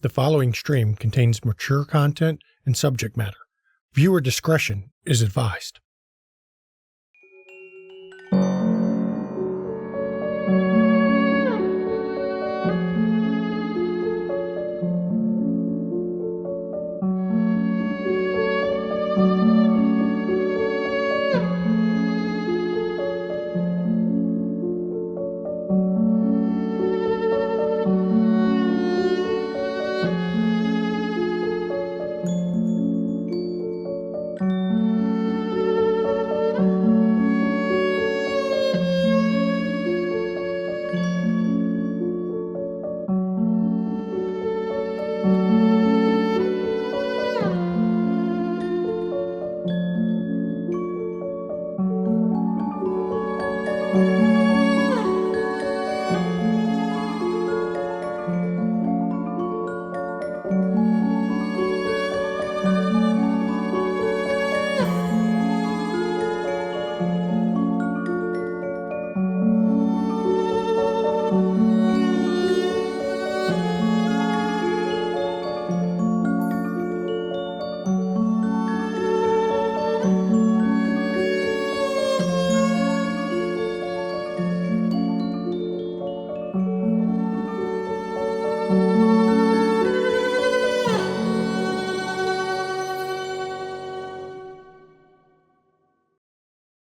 The following stream contains mature content and subject matter. Viewer discretion is advised.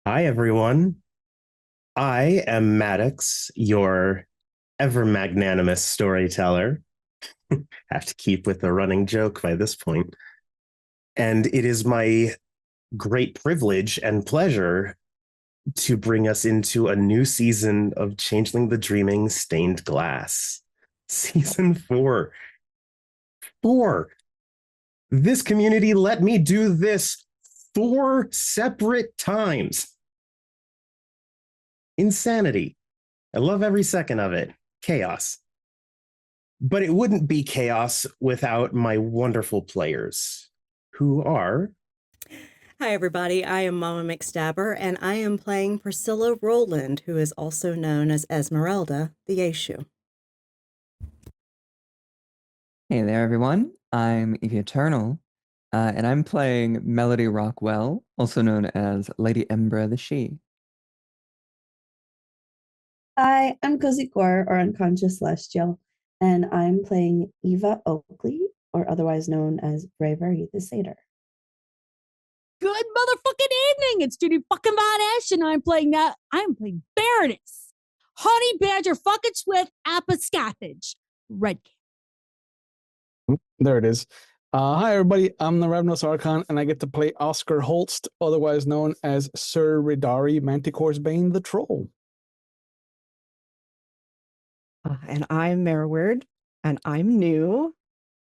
Hi, everyone. I am Maddox, your ever magnanimous storyteller. Have to keep with the running joke by this point. And it is my great privilege and pleasure to bring us into a new season of Changeling the Dreaming Stained Glass. Season 4. 4. This community let me do this 4 separate times. Insanity. I love every second of it. Chaos. But it wouldn't be chaos without my wonderful players, who are... Hi, everybody. I am Mama McStabber, and I am playing Priscilla Rowland, who is also known as Esmeralda, the Yeshu. Hey there, everyone. I'm Evie Eternal, and I'm playing Melody Rockwell, also known as Lady Embra the She. Hi, I'm Cozy Core, or Unconscious Celestial, and I'm playing Eva Oakley, or otherwise known as Bravery the Satyr. Good motherfucking evening. It's Judy fucking Von Ash, and I'm playing Baroness Honey Badger fucking Swift Aposcaphage Red. There it is. Hi, everybody. I'm the Ravenous Archon, and I get to play Oscar Holst, otherwise known as Sir Ridari Manticore's Bane the Troll. And I'm Merward, and I'm new,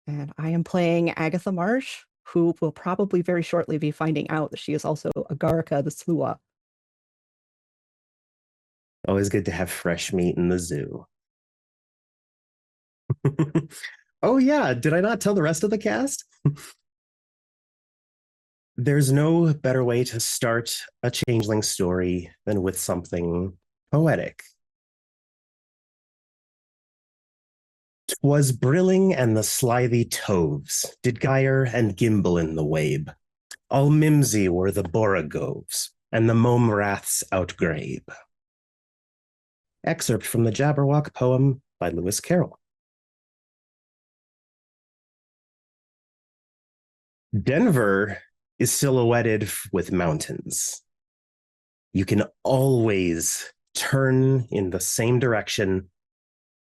and I am playing Agatha Marsh, who will probably very shortly be finding out that she is also Agarika the Slua. Always good to have fresh meat in the zoo. Oh yeah, did I not tell the rest of the cast? There's no better way to start a Changeling story than with something poetic. 'Twas brilling and the slithy toves did gyre and gimble in the wabe. All mimsy were the borogoves, and the momraths outgrabe. Excerpt from the Jabberwock poem by Lewis Carroll. Denver is silhouetted with mountains. You can always turn in the same direction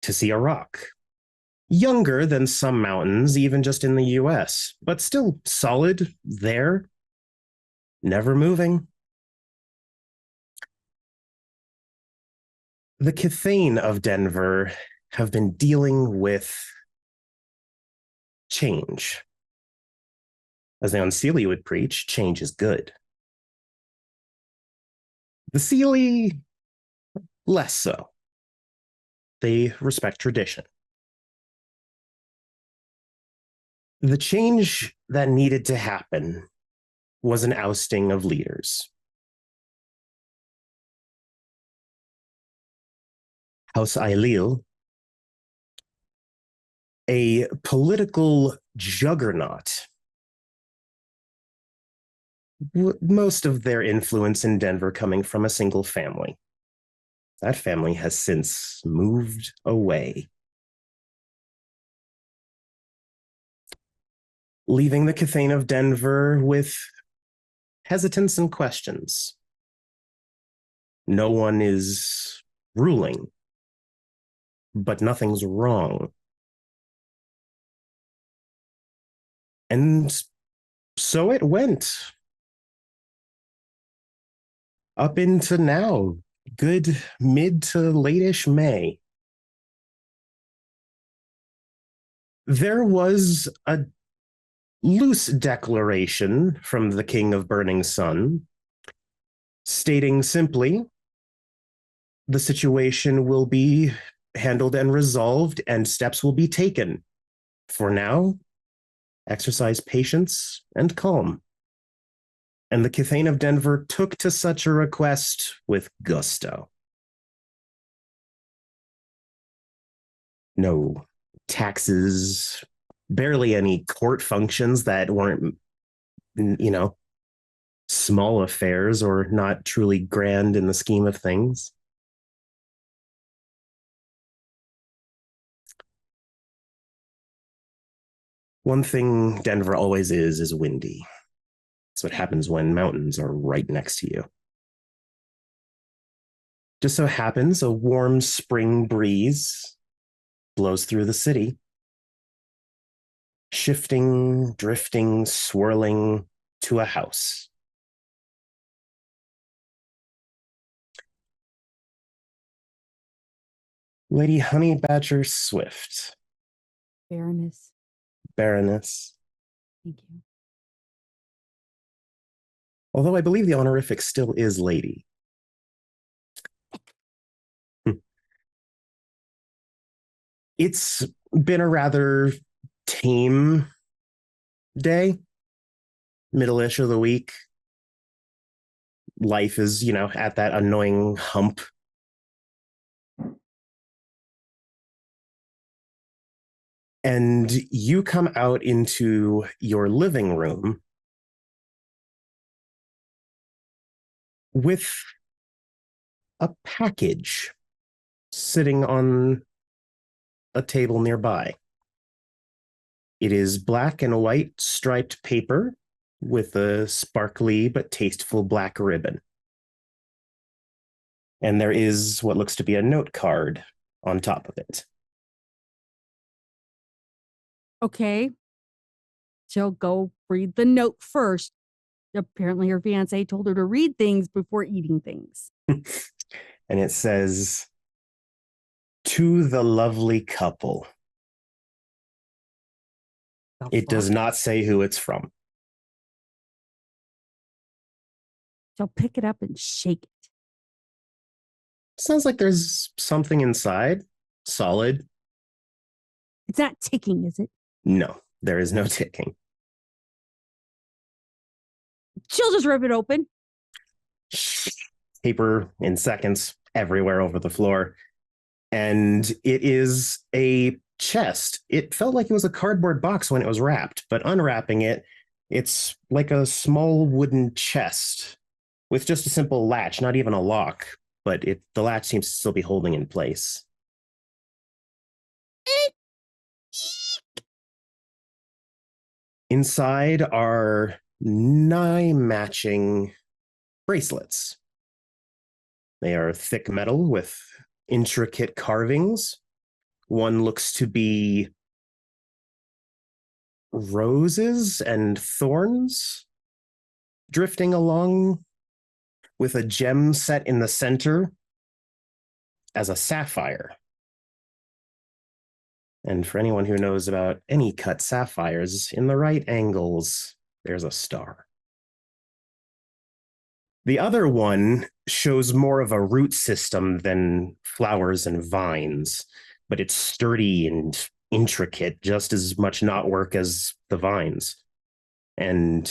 to see a rock. Younger than some mountains, even just in the US, but still solid there, never moving. The Cathane of Denver have been dealing with change. As the Unseelie would preach, change is good. The Seelie, less so. They respect tradition. The change that needed to happen was an ousting of leaders. House Ailil, a political juggernaut. Most of their influence in Denver coming from a single family. That family has since moved away, leaving the Cathane of Denver with hesitance and questions. No one is ruling, but nothing's wrong. And so it went. Up into now, good mid to late-ish May. There was a loose declaration from the King of Burning Sun, stating simply, the situation will be handled and resolved, and steps will be taken. For now, exercise patience and calm. And the Cathane of Denver took to such a request with gusto. No taxes, barely any court functions that weren't, small affairs or not truly grand in the scheme of things. One thing Denver always is windy. That's what happens when mountains are right next to you. Just so happens a warm spring breeze blows through the city, shifting, drifting, swirling to a house. Lady Honey Badger Swift. Baroness. Baroness. Thank you. Although I believe the honorific still is lady. It's been a rather tame day, middle-ish of the week. Life is, at that annoying hump. And you come out into your living room with a package sitting on a table nearby. It is black and white striped paper with a sparkly but tasteful black ribbon. And there is what looks to be a note card on top of it. Okay. She'll go read the note first. Apparently her fiance told her to read things before eating things. And it says, "To the lovely couple." It does not say who it's from. She'll pick it up and shake it. Sounds like there's something inside. Solid. It's not ticking, is it? No, there is no ticking. She'll just rip it open. Paper in seconds everywhere over the floor. And it is a chest. It felt like it was a cardboard box when it was wrapped, but unwrapping it, it's like a small wooden chest with just a simple latch, not even a lock, but the latch seems to still be holding in place. Inside are 9 matching bracelets. They are thick metal with intricate carvings. One looks to be roses and thorns drifting along, with a gem set in the center as a sapphire. And for anyone who knows about any cut sapphires, in the right angles, there's a star. The other one shows more of a root system than flowers and vines, but it's sturdy and intricate, just as much knotwork as the vines. And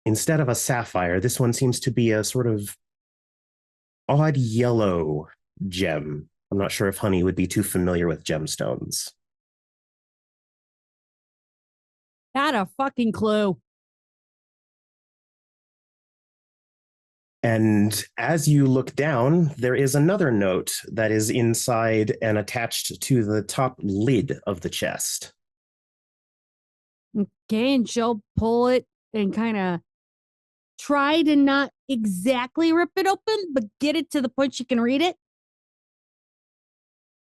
instead of a sapphire, this one seems to be a sort of odd yellow gem. I'm not sure if Honey would be too familiar with gemstones. Not a fucking clue. And as you look down, there is another note that is inside and attached to the top lid of the chest. Okay, and she'll pull it and kind of try to not exactly rip it open, but get it to the point she can read it.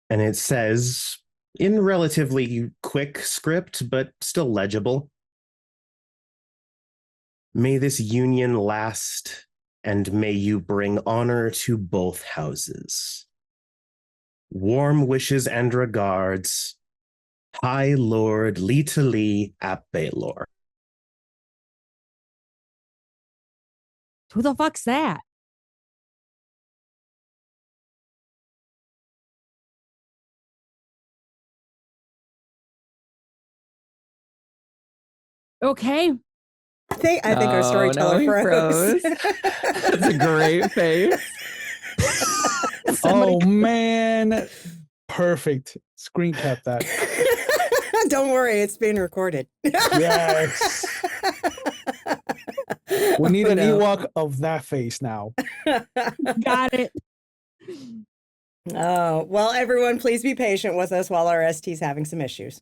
And it says, in relatively quick script, but still legible, "May this union last, and may you bring honor to both houses. Warm wishes and regards, High Lord Litali ap Baelor." Who the fuck's that? Okay. I think our storyteller he froze. That's a great face. Oh man, perfect. Screen cap that. Don't worry, it's being recorded. Yes. We need an No. Ewok of that face now. Got it. Oh, well, everyone, please be patient with us while our ST's having some issues.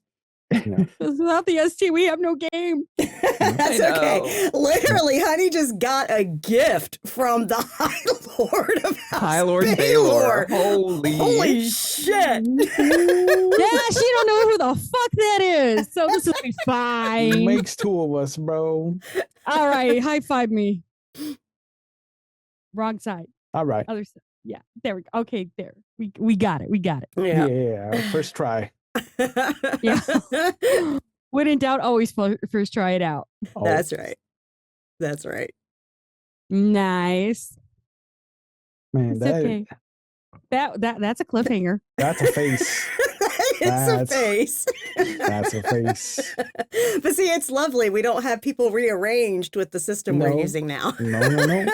Without the ST, we have no game. That's okay. Literally, Honey just got a gift from the High Lord of House High Lord Baelor. Holy shit. Yeah, she don't know who the fuck that is. So this will be fine. Makes two of us, bro. All right, high five me. Wrong side. All right. Other side. Yeah, there we go. Okay, there. We got it. We got it. Yeah. Yeah. First try. Yeah. When in doubt, always first try it out. Oh, That's right. That's right. Nice. man, It's that, okay. That's a cliffhanger. that's a face. It's That's- a face. That's a face. But see, it's lovely. We don't have people rearranged with the system we're No. using now. No.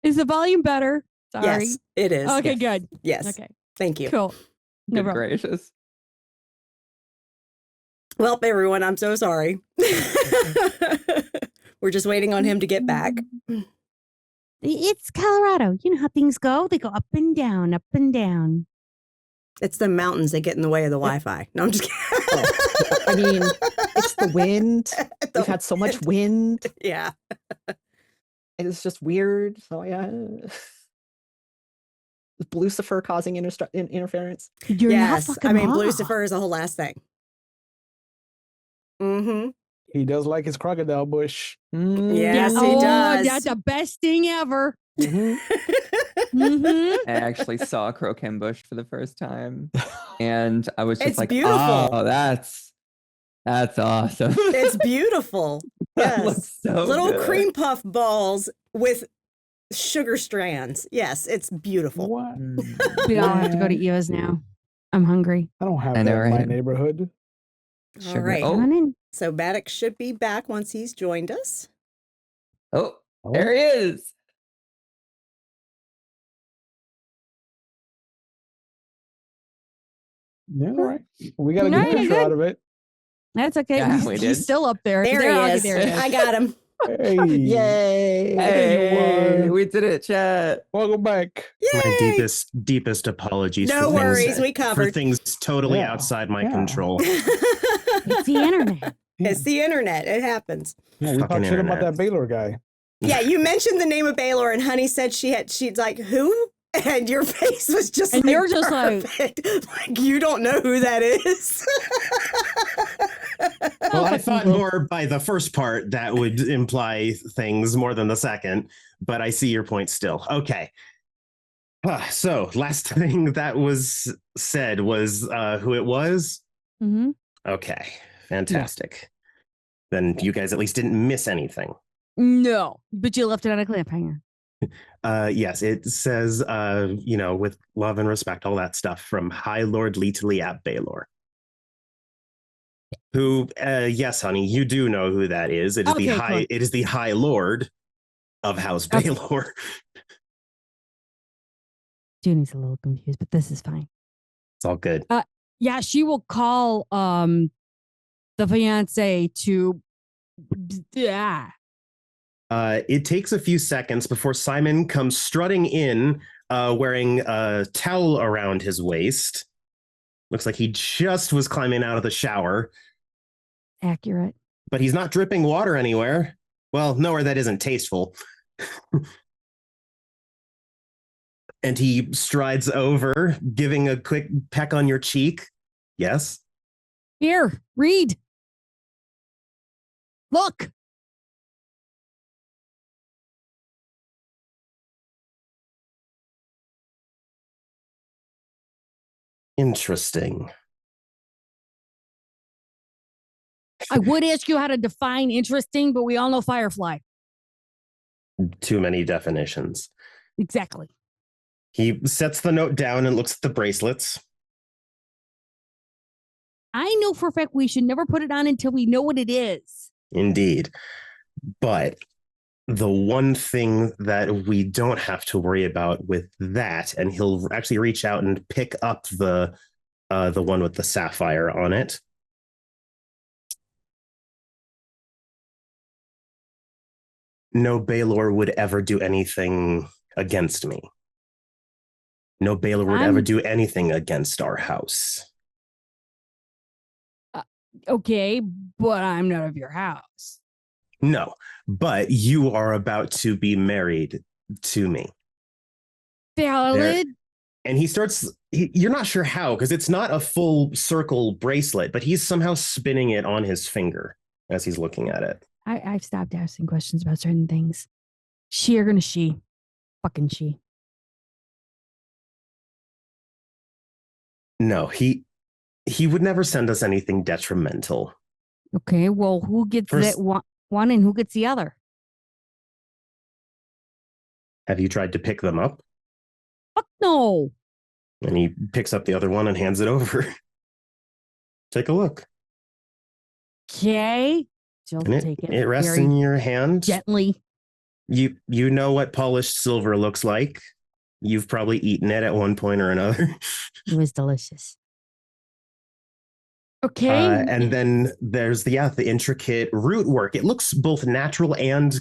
Is the volume better? Sorry. Yes, it is. Okay, Yes. good. Yes. Okay, Thank you. cool. No Good problem. gracious. Well, everyone, I'm so sorry. We're just waiting on him to get back. It's Colorado. You know how things go. They go up and down, up and down. It's the mountains that get in the way of the Wi-Fi. No, I'm just kidding. I mean, it's the wind. We've had so much wind. Yeah. It's just weird. So yeah. Is Lucifer causing interference? You're not Yes. fucking I mean, off. Lucifer is a whole last thing. Mm-hmm. He does like his crocodile bush. Yes, he oh, does. that's the best thing ever. Mhm. Mm-hmm. I actually saw Croquem Bush for the first time, and I was just It's like, beautiful. "Oh, that's awesome." It's beautiful. That Yes. looks so Little good. cream puff balls with sugar strands. Yes, it's beautiful. What? We all have to go to Man. Eva's now. I'm hungry. I don't have I that know, in my right? neighborhood. All Sugar- right. Come on Oh, in. So Maddox should be back once he's joined us. oh, Oh. there he is. Yeah, all right. We got a No, good you're picture good. out of it. That's okay. Yeah, we he's did. still up there. There Okay, he is. there he is. I got him. Hey. Yay! There you Hey, are. we did it, chat. Welcome back. My Yay! deepest apologies. No for worries, things, we for covered. things totally Yeah, outside my yeah. control. It's the internet. It's the internet. It happens. Yeah, we Fucking talked shit about internet. that Baylor guy. Yeah, you mentioned the name of Baylor, and Honey said she's like, who? And your face was just And like, you're just like- perfect. Like, you don't know who that is. Well, I thought more by the first part that would imply things more than the second, but I see your point still. Okay. So last thing that was said was who it was. Mm-hmm. Okay, fantastic. Then you guys at least didn't miss anything. No, but you left it on a cliffhanger. Yes, it says, with love and respect, all that stuff from High Lord Litali ap Baelor. Who, yes, honey, you do know who that is. It is Okay, cool. It is the High Lord of House Okay. Baelor. Junie's a little confused, but this is fine. It's all good. Yeah, she will call the fiance to. Yeah. It takes a few seconds before Simon comes strutting in, wearing a towel around his waist. Looks like he just was climbing out of the shower, Accurate. but he's not dripping water anywhere. Well, nowhere that isn't tasteful. And he strides over, giving a quick peck on your cheek. Yes? Here, read. Look. Interesting. I would ask you how to define interesting, but we all know Firefly. Too many definitions. Exactly. He sets the note down and looks at the bracelets. I know for a fact we should never put it on until we know what it is. Indeed. But the one thing that we don't have to worry about with that, and he'll actually reach out and pick up the one with the sapphire on it. No Baelor would ever do anything against me. No Baelor would ever do anything against our house. Okay, but I'm not of your house. No, but you are about to be married to me. Valid. And he starts, you're not sure how, because it's not a full circle bracelet, but he's somehow spinning it on his finger as he's looking at it. I've stopped asking questions about certain things. She or gonna she. Fucking she. No, he would never send us anything detrimental. Okay, well, who gets that one and who gets the other? Have you tried to pick them up? Fuck no. And he picks up the other one and hands it over. Take a look. Okay. She'll take it. It rests in your hand. Gently. You know what polished silver looks like. You've probably eaten it at one point or another. It was delicious. Okay. And then there's the intricate root work. It looks both natural and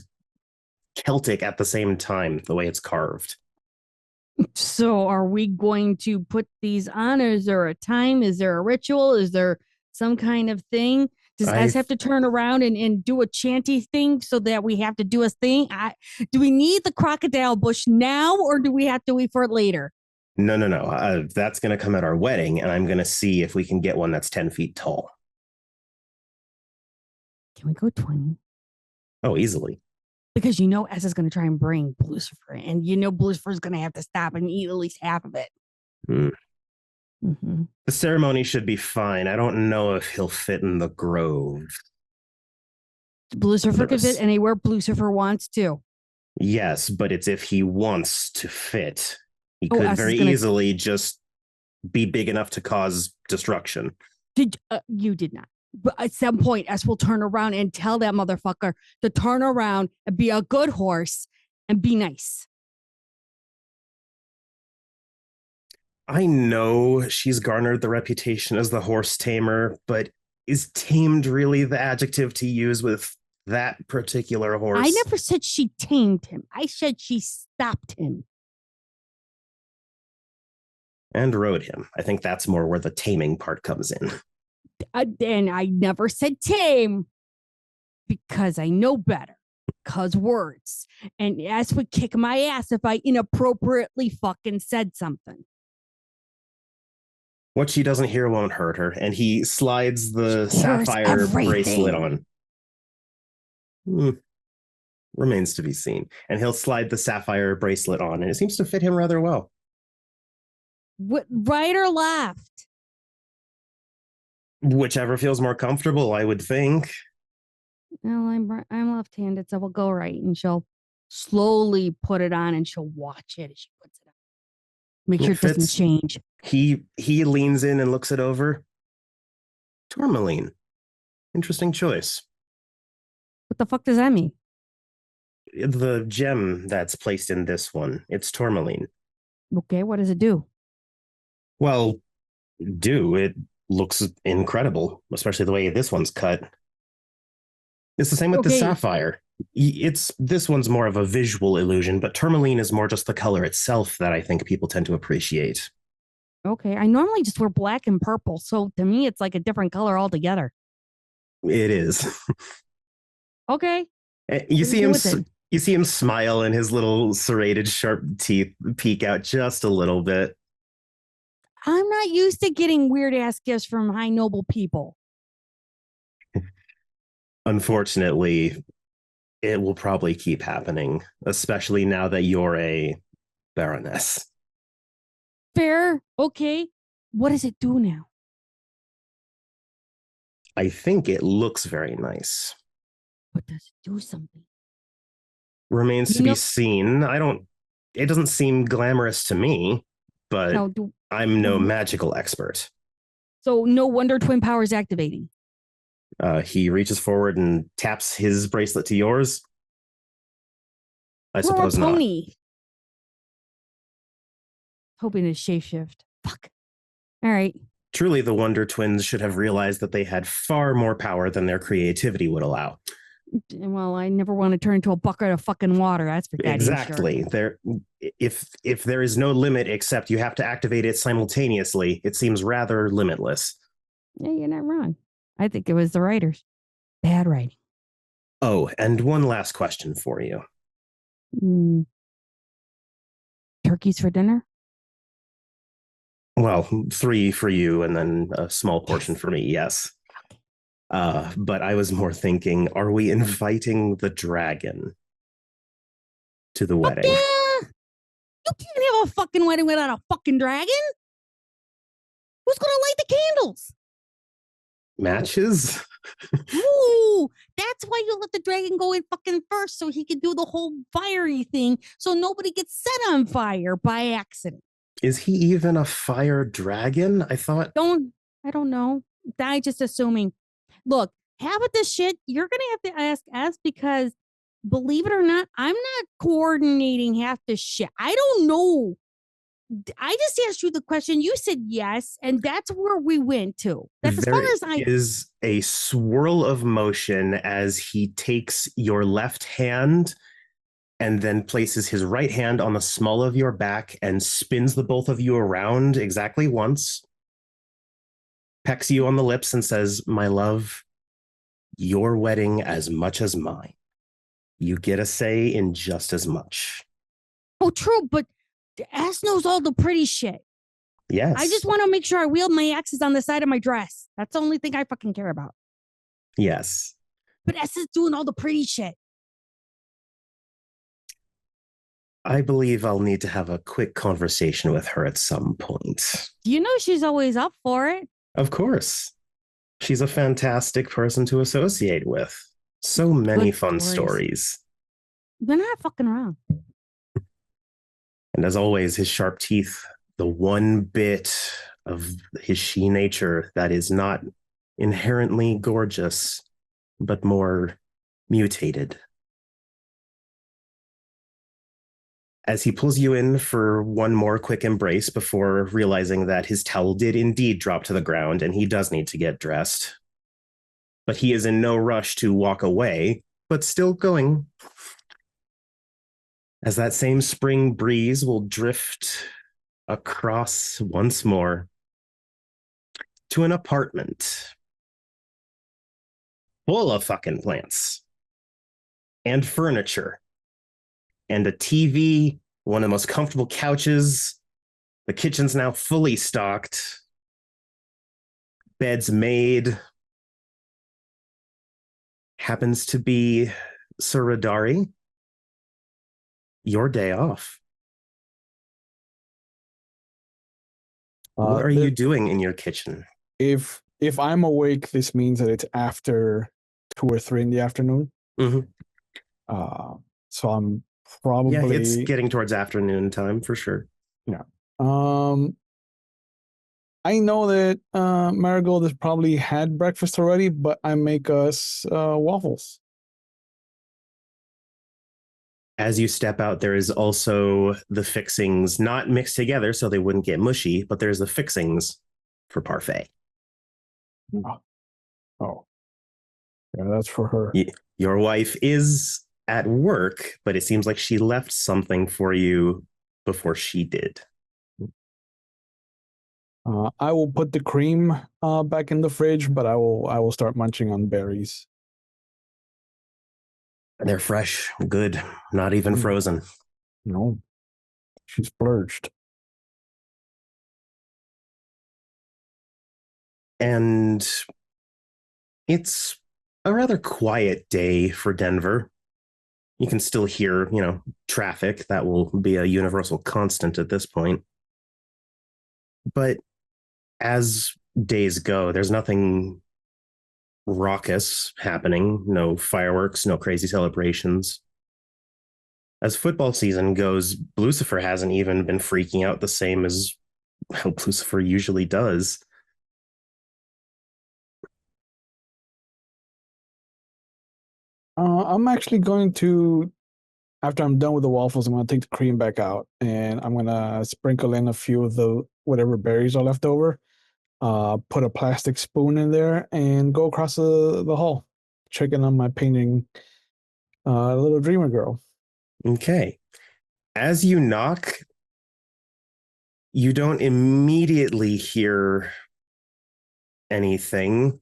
Celtic at the same time, the way it's carved. So are we going to put these on? Is there a time? Is there a ritual? Is there some kind of thing? Does S have to turn around and do a chanty thing so that we have to do a thing? Do we need the crocodile bush now or do we have to wait for it later? No. That's going to come at our wedding, and I'm going to see if we can get one that's 10 feet tall. Can we go 20? Oh, easily. Because S is going to try and bring Lucifer, and Lucifer is going to have to stop and eat at least half of it. Mm-hmm. The ceremony should be fine. I don't know if he'll fit in the grove. Lucifer could fit anywhere Lucifer wants to. Yes, but it's if he wants to fit. He could very easily just be big enough to cause destruction. You did not. But at some point, S will turn around and tell that motherfucker to turn around and be a good horse and be nice. I know she's garnered the reputation as the horse tamer, but is tamed really the adjective to use with that particular horse? I never said she tamed him. I said she stopped him. And rode him. I think that's more where the taming part comes in. And I never said tame because I know better. Because words. And S would kick my ass if I inappropriately fucking said something. What she doesn't hear won't hurt her. And he slides the sapphire bracelet on. Remains to be seen. And he'll slide the sapphire bracelet on. And it seems to fit him rather well. What, right or left? Whichever feels more comfortable, I would think. Well, I'm left-handed, so we'll go right. And she'll slowly put it on and she'll watch it as she puts it on. Make sure it doesn't change. He leans in and looks it over. Tourmaline. Interesting choice. What the fuck does that mean? The gem that's placed in this one. It's tourmaline. Okay, what does it do? Well, do. It looks incredible, especially the way this one's cut. It's the same with the Okay. sapphire. This one's more of a visual illusion, but tourmaline is more just the color itself that I think people tend to appreciate. Okay. I normally just wear black and purple. So to me, it's like a different color altogether. It is. Okay. You What see do you him. do with it? You see him smile, and his little serrated, sharp teeth peek out just a little bit. I'm not used to getting weird ass gifts from high noble people. Unfortunately, it will probably keep happening, especially now that you're a baroness. Fair. Okay. What does it do now? I think it looks very nice. But does it do something? Remains to be seen. It doesn't seem glamorous to me, but No, I'm no magical expert. so no wonder twin powers activating. He reaches forward and taps his bracelet to yours. I suppose not. Pony. Hoping to shapeshift. Fuck. All right. Truly, the Wonder Twins should have realized that they had far more power than their creativity would allow. Well, I never want to turn into a bucket of fucking water. That's for goddamn Exactly. sure. If there is no limit except you have to activate it simultaneously, it seems rather limitless. Yeah, you're not wrong. I think it was the writers. Bad writing. Oh, and one last question for you. Turkeys for dinner? Well, 3 for you and then a small portion for me, yes. But I was more thinking, are we inviting the dragon to the wedding? Yeah. You can't have a fucking wedding without a fucking dragon. Who's gonna light the candles? Matches? Ooh, that's why you let the dragon go in fucking first, so he can do the whole fiery thing, so nobody gets set on fire by accident. Is he even a fire dragon? I don't know. I just assuming. Look, half of this shit you're gonna have to ask us because, believe it or not, I'm not coordinating half this shit. I don't know. I just asked you the question. You said yes, and that's where we went to. That's as far as I. There is a swirl of motion as he takes your left hand and then places his right hand on the small of your back and spins the both of you around exactly once, pecks you on the lips and says, "My love, your wedding as much as mine. You get a say in just as much." Oh, true, but the ass knows all the pretty shit. Yes. I just want to make sure I wield my axes on the side of my dress. That's the only thing I fucking care about. Yes. But S is doing all the pretty shit. I believe I'll need to have a quick conversation with her at some point. You know she's always up for it. Of course. She's a fantastic person to associate with. So many fun stories. They're not fucking around. And as always, his sharp teeth, the one bit of his she nature that is not inherently gorgeous, but more mutated. As he pulls you in for one more quick embrace before realizing that his towel did indeed drop to the ground and he does need to get dressed. But he is in no rush to walk away, but still going. As that same spring breeze will drift across once more to an apartment full of fucking plants and furniture and a TV, one of the most comfortable couches. The kitchen's now fully stocked. Beds made. Happens to be Sir Radari. Your day off. What are you doing in your kitchen? If I'm awake, this means that it's after 2 or 3 in the afternoon. Mm-hmm. So I'm probably it's getting towards afternoon time for sure. Yeah. I know that Marigold has probably had breakfast already, but I make us waffles. As you step out, there is also the fixings, not mixed together so they wouldn't get mushy, but there's the fixings for parfait. Oh. Yeah, that's for her. Your wife is at work, but it seems like she left something for you before she did. I will put the cream back in the fridge, but I will start munching on berries. They're fresh, good, not even frozen. No, she splurged. And it's a rather quiet day for Denver. You can still hear, traffic. That will be a universal constant at this point. But as days go, there's nothing raucous happening, no fireworks, no crazy celebrations. As football season goes, Lucifer hasn't even been freaking out the same as how Lucifer usually does. I'm actually going to, after I'm done with the waffles, I'm going to take the cream back out and I'm going to sprinkle in a few of the whatever berries are left over, put a plastic spoon in there and go across the hall, checking on my painting, little dreamer girl. Okay. As you knock, you don't immediately hear anything.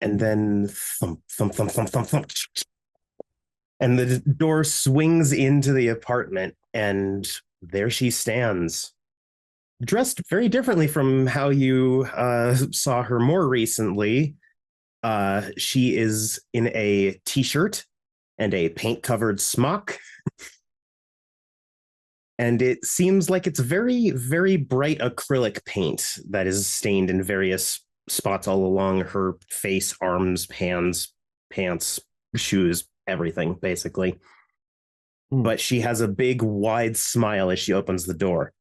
And then thump, thump, thump, thump, thump, thump. And the door swings into the apartment, and there she stands, dressed very differently from how you saw her more recently. She is in a t-shirt and a paint-covered smock. And it seems like it's very, very bright acrylic paint that is stained in various spots all along her face, arms, hands, pants, shoes, everything, basically. But she has a big, wide smile as she opens the door.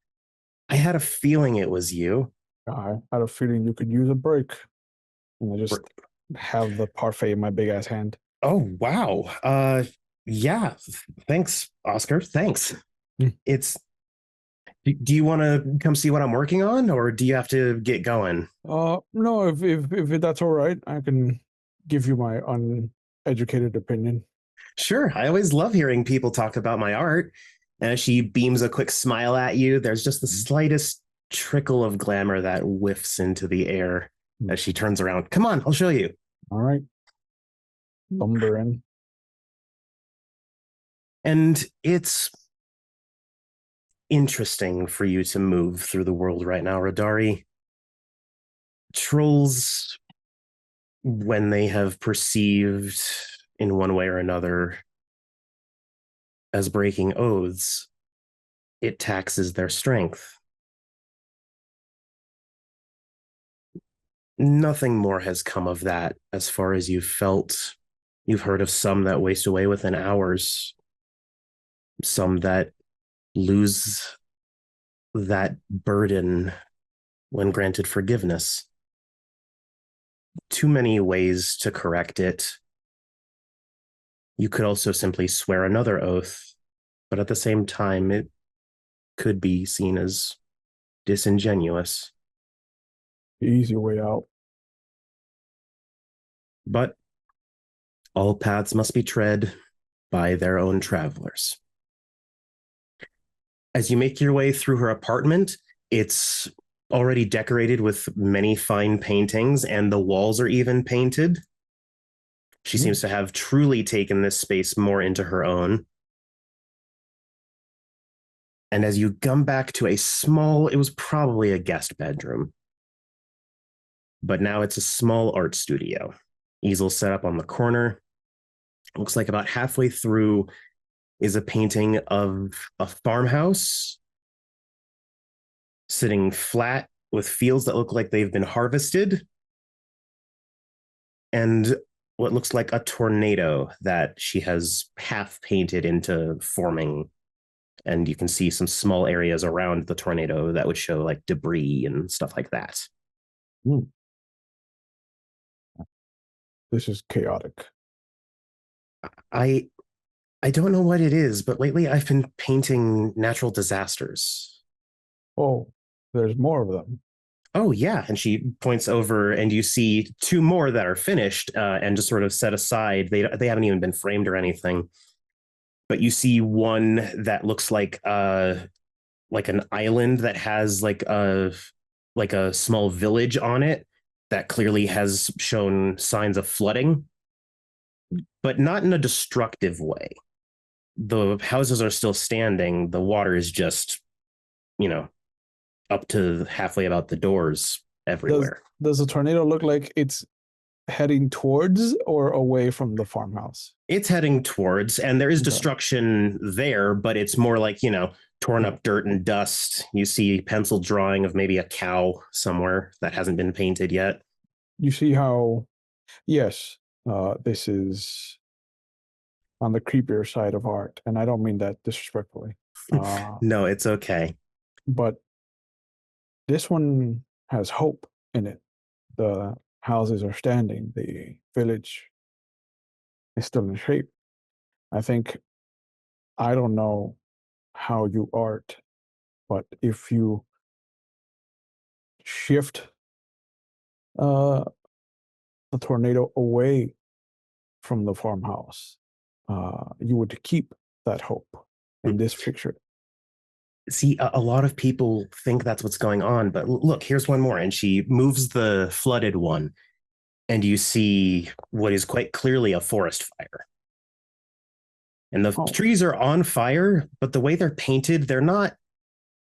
I had a feeling it was you. I had a feeling you could use a break. And I just have the parfait in my big ass hand. Oh, wow. Yeah. Thanks, Oscar. Thanks. It's. Do you want to come see what I'm working on, or do you have to get going? No, if that's all right, I can give you my uneducated opinion. Sure. I always love hearing people talk about my art. And as she beams a quick smile at you, there's just the slightest trickle of glamour that whiffs into the air as she turns around. Come on, I'll show you. All right. Lumber in. And it's interesting for you to move through the world right now, Radari. Trolls, when they have perceived in one way or another as breaking oaths, it taxes their strength. Nothing more has come of that as far as you've felt. You've heard of some that waste away within hours, some that lose that burden when granted forgiveness. Too many ways to correct it. You could also simply swear another oath, but at the same time, it could be seen as disingenuous. The easy way out. But all paths must be tread by their own travelers. As you make your way through her apartment, it's already decorated with many fine paintings, and the walls are even painted. She seems to have truly taken this space more into her own. And as you come back to a small, it was probably a guest bedroom, but now it's a small art studio. Easel set up on the corner. Looks like about halfway through is a painting of a farmhouse sitting flat with fields that look like they've been harvested, and what looks like a tornado that she has half painted into forming. And you can see some small areas around the tornado that would show like debris and stuff like that. This is chaotic. I don't know what it is, but lately I've been painting natural disasters. Oh, There's more of them. Oh, yeah. And she points over, and you see two more that are finished and just sort of set aside. They haven't even been framed or anything. But you see one that looks like an island that has like a small village on it that clearly has shown signs of flooding, but not in a destructive way. The houses are still standing. The water is just, up to halfway about the doors everywhere. Does the tornado look like it's heading towards or away from the farmhouse? It's heading towards, and there is destruction there, but it's more like, torn up dirt and dust. You see pencil drawing of maybe a cow somewhere that hasn't been painted yet. You see how, yes, this is on the creepier side of art, and I don't mean that disrespectfully. No, it's okay. But this one has hope in it. The houses are standing. The village is still in shape. I don't know how you art, but if you shift the tornado away from the farmhouse, you would keep that hope in this picture. See, a lot of people think that's what's going on, but look, here's one more. And she moves the flooded one, and you see what is quite clearly a forest fire. And the trees are on fire, but the way they're painted, they're not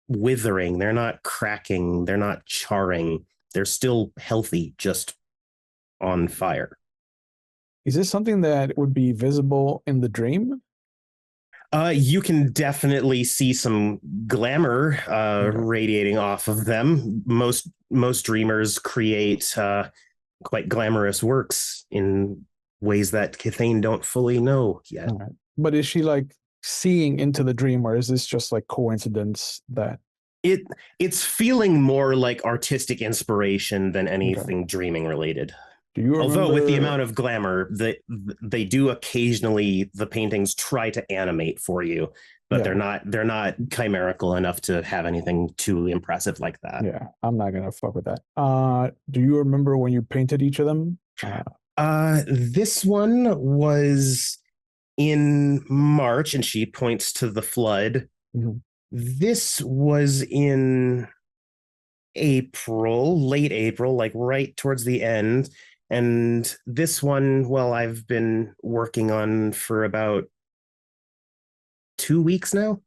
withering, they're not cracking, they're not charring. They're still healthy, just on fire. Is this something that would be visible in the dream? You can definitely see some glamour radiating off of them. Most dreamers create quite glamorous works in ways that Cathane don't fully know yet. Right. But is she like seeing into the dream, or is this just like coincidence that it's feeling more like artistic inspiration than anything dreaming related? Do you remember... Although with the amount of glamour that they do occasionally, the paintings try to animate for you, but they're not chimerical enough to have anything too impressive like that. Yeah, I'm not gonna fuck with that. Do you remember when you painted each of them? This one was in March, and she points to the flood. Mm-hmm. This was in April, late April, like right towards the end. And this one, well, I've been working on for about 2 weeks now.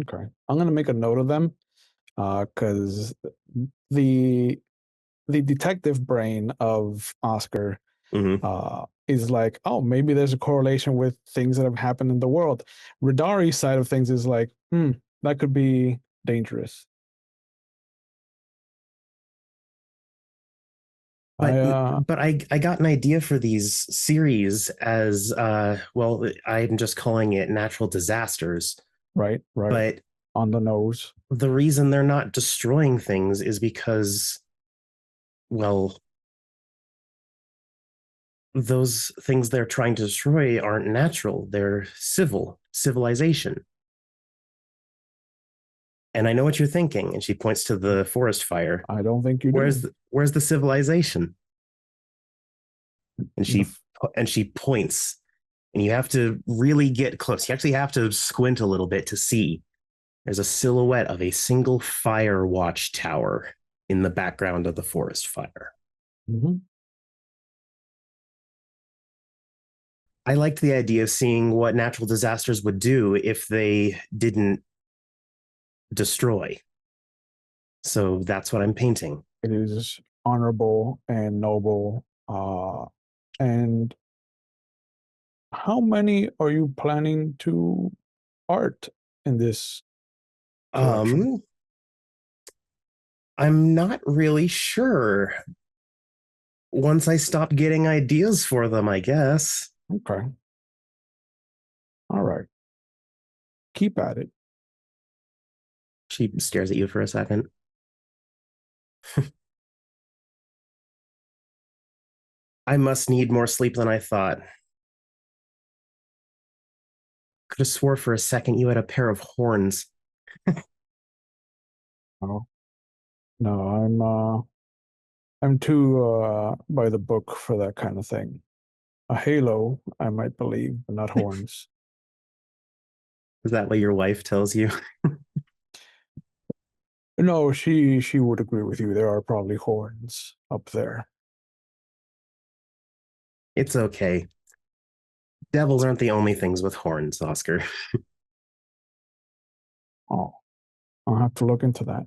Okay. I'm going to make a note of them because the detective brain of Oscar is like, oh, maybe there's a correlation with things that have happened in the world. Radari's side of things is like, that could be dangerous. But I got an idea for these series as well. I'm just calling it natural disasters. Right. But on the nose. The reason they're not destroying things is because, well, those things they're trying to destroy aren't natural. They're civilization. And I know what you're thinking. And she points to the forest fire. I don't think you do. Where's the civilization? And she points, and you have to really get close. You actually have to squint a little bit to see. There's a silhouette of a single fire watchtower in the background of the forest fire. Mm-hmm. I liked the idea of seeing what natural disasters would do if they didn't destroy. So that's what I'm painting. It is honorable and noble. And how many are you planning to art in this collection? I'm not really sure. Once I stop getting ideas for them, I guess. Okay. All right. Keep at it. She stares at you for a second. I must need more sleep than I thought. Could have swore for a second you had a pair of horns. Oh, No, I'm too by the book for that kind of thing. A halo, I might believe, but not horns. Is that what your wife tells you? No, she would agree with you. There are probably horns up there. It's okay. Devils aren't the only things with horns, Oscar. Oh, I'll have to look into that.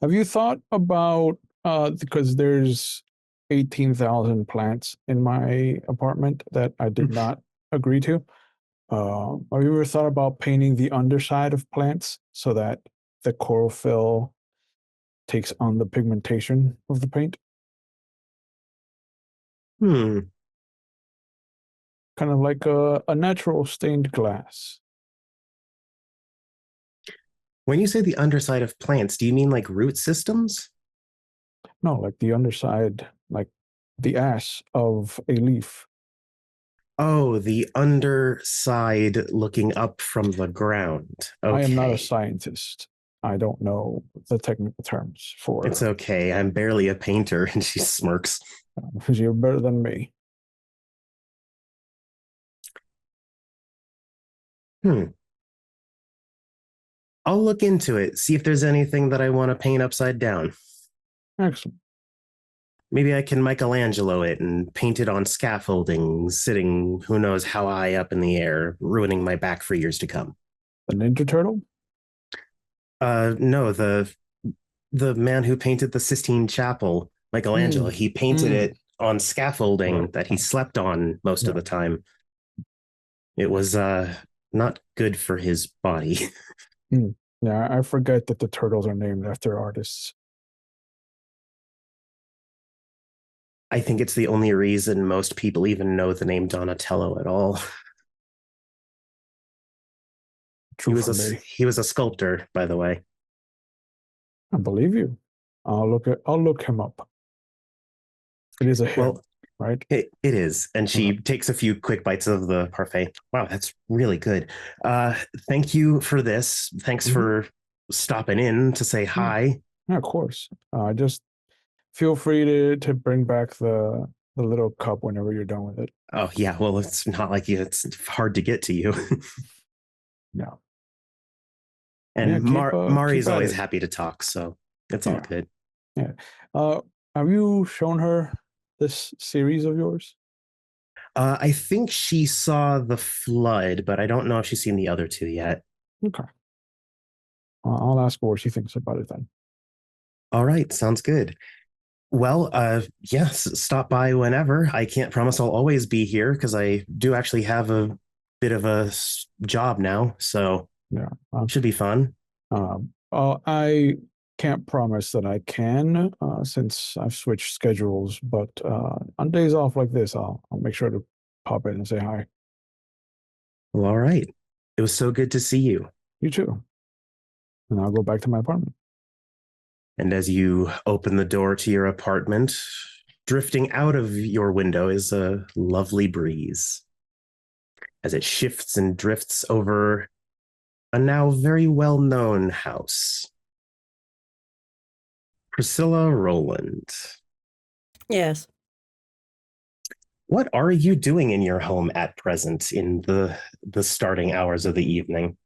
Have you thought about because there's 18,000 plants in my apartment that I did not agree to? Have you ever thought about painting the underside of plants so that the chlorophyll takes on the pigmentation of the paint? Hmm. Kind of like a natural stained glass. When you say the underside of plants, do you mean like root systems? No, like the underside, like the ash of a leaf. Oh, the underside looking up from the ground. Okay. I am not a scientist. I don't know the technical terms for It's okay. I'm barely a painter. And she smirks. You're better than me. I'll look into it, see if there's anything that I want to paint upside down. Excellent. Maybe I can Michelangelo it and paint it on scaffolding, sitting who knows how high up in the air, ruining my back for years to come. The Ninja Turtle? No, the man who painted the Sistine Chapel, Michelangelo, he painted it on scaffolding that he slept on most of the time. It was not good for his body. Yeah, I forget that the turtles are named after artists. I think it's the only reason most people even know the name Donatello at all. True He was a sculptor, by the way. I believe you. I'll look him up. It is a him, right? It is. And she takes a few quick bites of the parfait. Wow, that's really good. Thank you for this. Thanks for stopping in to say hi. Yeah, of course. Just feel free to bring back the little cup whenever you're done with it. Oh, yeah. Well, it's not like it's hard to get to you. Yeah. And Mari's always happy to talk, so it's all good. Yeah. Have you shown her this series of yours? I think she saw The Flood, but I don't know if she's seen the other two yet. Okay. I'll ask her what she thinks about it then. All right. Sounds good. Well, yes, stop by whenever. I can't promise I'll always be here because I do actually have a bit of a job now, so yeah, should be fun. I can't promise that I can since I've switched schedules, but on days off like this, I'll make sure to pop in and say hi. Well, all right. It was so good to see you. You too. And I'll go back to my apartment. And as you open the door to your apartment, drifting out of your window is a lovely breeze as it shifts and drifts over a now very well-known house. Priscilla Rowland. Yes. What are you doing in your home at present in the starting hours of the evening?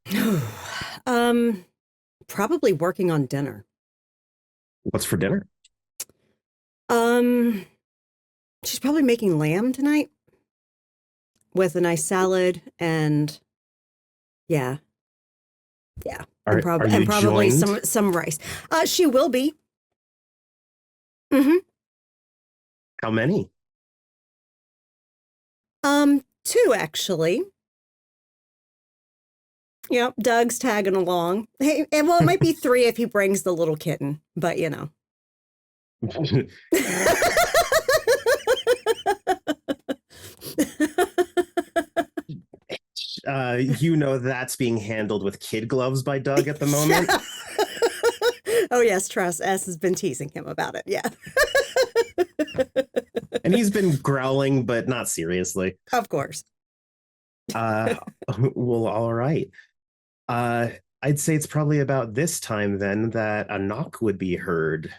Probably working on dinner. What's for dinner? She's probably making lamb tonight with a nice salad and and probably joined? some rice. She will be. How many? 2 actually. Yep, Doug's tagging along. Hey, and well, it might be 3 if he brings the little kitten, but you know. You know that's being handled with kid gloves by Doug at the moment. Oh yes, trust. S has been teasing him about it. Yeah. And he's been growling, but not seriously. Of course. Well, all right. I'd say it's probably about this time then that a knock would be heard.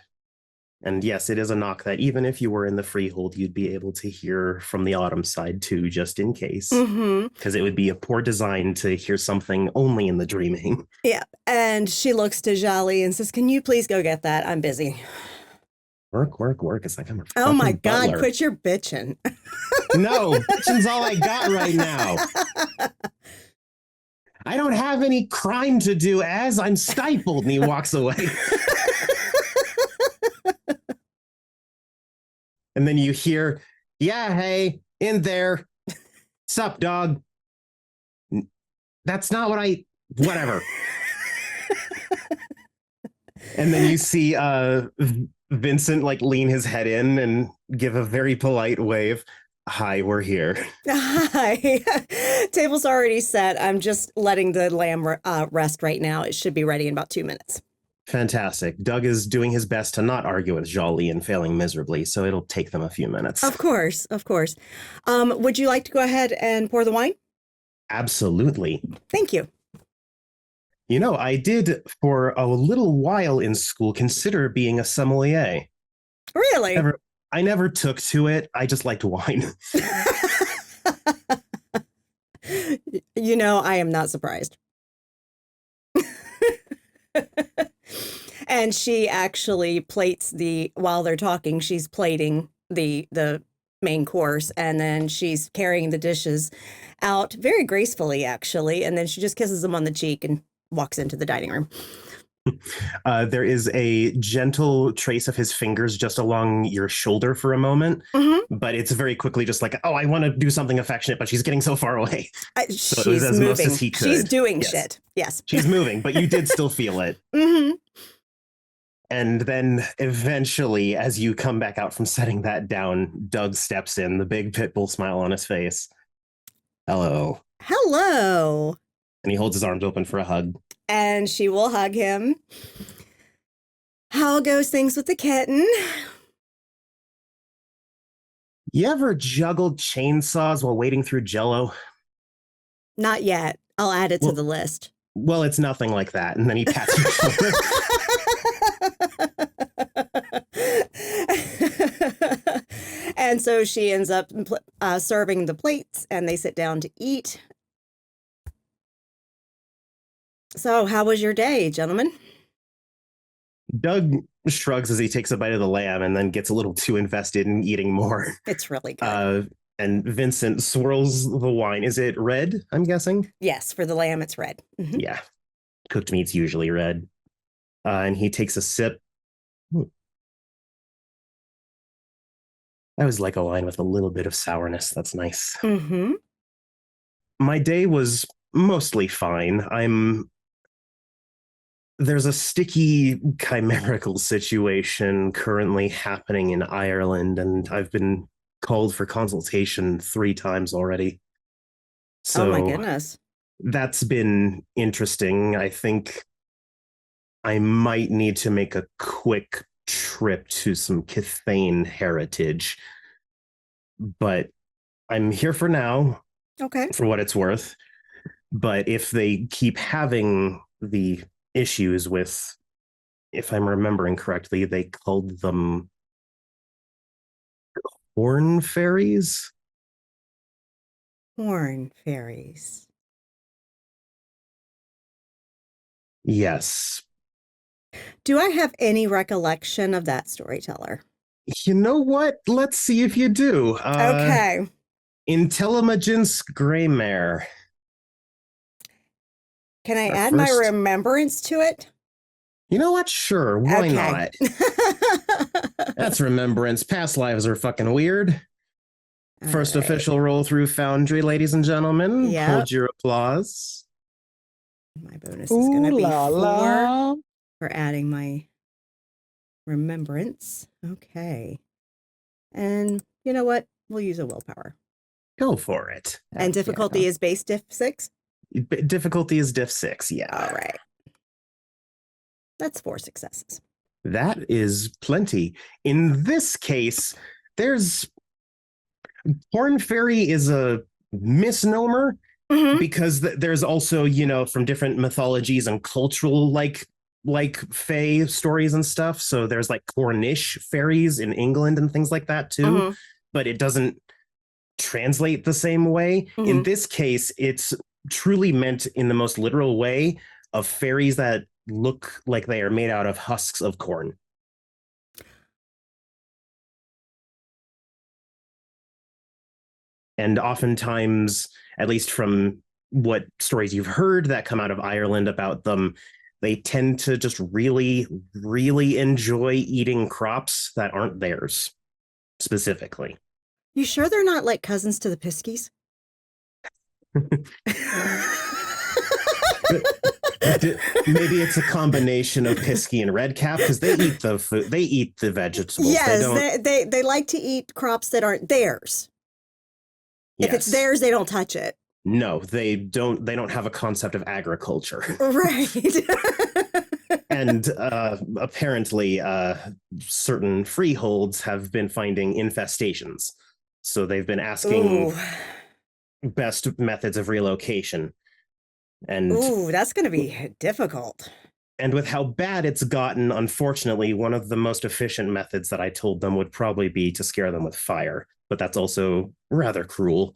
And yes, it is a knock that even if you were in the freehold, you'd be able to hear from the autumn side too, just in case. Because it would be a poor design to hear something only in the dreaming. Yeah. And she looks to Jolly and says, "Can you please go get that? I'm busy." Work, work, work. It's like I'm a Oh my fucking God, butler. quit your bitching. No, bitching's all I got right now. I don't have any crime to do as I'm stifled. And he walks away. And then you hear, "Yeah, hey, in there. Sup, dog?" That's not what whatever. And then you see Vincent like lean his head in and give a very polite wave. "Hi, we're here." Hi. Table's already set. I'm just letting the lamb rest right now. It should be ready in about 2 minutes. Fantastic. Doug is doing his best to not argue with Jolie and failing miserably, so it'll take them a few minutes. Of course, of course. Would you like to go ahead and pour the wine? Absolutely. Thank you. You know, I did for a little while in school consider being a sommelier. Really? I never took to it. I just liked wine. You know, I am not surprised. And she actually plates while they're talking, she's plating the main course, and then she's carrying the dishes out very gracefully, actually, and then she just kisses him on the cheek and walks into the dining room. There is a gentle trace of his fingers just along your shoulder for a moment, but it's very quickly just like, "Oh, I want to do something affectionate, but she's getting so far away." So She's it was as moving. most as he could. She's doing Yes. shit. Yes. She's moving, but you did still feel it. And then eventually, as you come back out from setting that down, Doug steps in, the big pit bull smile on his face. "Hello." Hello. And he holds his arms open for a hug. And she will hug him. How goes things with the kitten? You ever juggled chainsaws while wading through Jell-O? Not yet. I'll add it to the list. Well, it's nothing like that. And then he pats your shoulder. And so she ends up serving the plates, and they sit down to eat. So, how was your day, gentlemen? Doug shrugs as he takes a bite of the lamb and then gets a little too invested in eating more. It's really good. And Vincent swirls the wine. Is it red, I'm guessing? Yes, for the lamb, it's red. Yeah. Cooked meat's usually red. And he takes a sip. I always like a wine with a little bit of sourness. That's nice. My day was mostly fine. There's a sticky chimerical situation currently happening in Ireland, and I've been called for consultation 3 times already. So oh my goodness. That's been interesting. I think I might need to make a quick trip to some Cathane heritage. But I'm here for now. Okay. For what it's worth. But if they keep having the issues with, if I'm remembering correctly, they called them horn fairies? Horn fairies. Yes. Do I have any recollection of that storyteller? You know what? Let's see if you do. Okay. Intelligence Greymare. Can I Our add my first- remembrance to it? You know what? Sure. Why not? That's remembrance. Past lives are fucking weird. First right. official roll through Foundry, ladies and gentlemen. Yep. Hold your applause. My bonus is going to be 4 la. for adding my remembrance. Okay. And you know what? We'll use a willpower. Go for it. And difficulty is base diff 6? Difficulty is diff 6, yeah. All right. That's 4 successes. That is plenty. In this case, there's... Horn Fairy is a misnomer. because there's also, from different mythologies and cultural like fae stories and stuff. So there's like Cornish fairies in England and things like that too, but it doesn't translate the same way. In this case, it's truly meant in the most literal way of fairies that look like they are made out of husks of corn. And oftentimes, at least from what stories you've heard that come out of Ireland about them, they tend to just really, really enjoy eating crops that aren't theirs, specifically. You sure they're not like cousins to the Piskies? Maybe it's a combination of Pisky and Redcap because they eat the food, they eat the vegetables. Yes, they like to eat crops that aren't theirs. Yes. If it's theirs, they don't touch it. No, they don't have a concept of agriculture. Right. And apparently certain freeholds have been finding infestations. So they've been asking best methods of relocation. And that's going to be difficult. And with how bad it's gotten, unfortunately, one of the most efficient methods that I told them would probably be to scare them with fire. But that's also rather cruel.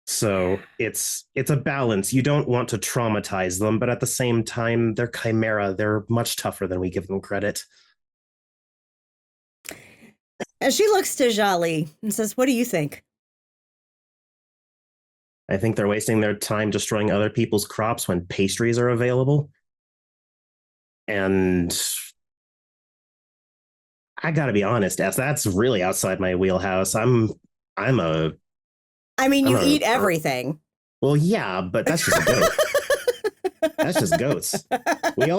So it's a balance. You don't want to traumatize them, but at the same time, they're chimera. They're much tougher than we give them credit. And she looks to Jali and says, "What do you think?" I think they're wasting their time destroying other people's crops when pastries are available. And I gotta be honest, that's really outside my wheelhouse. You eat everything. Well, yeah, but that's just a goat. That's just goats. We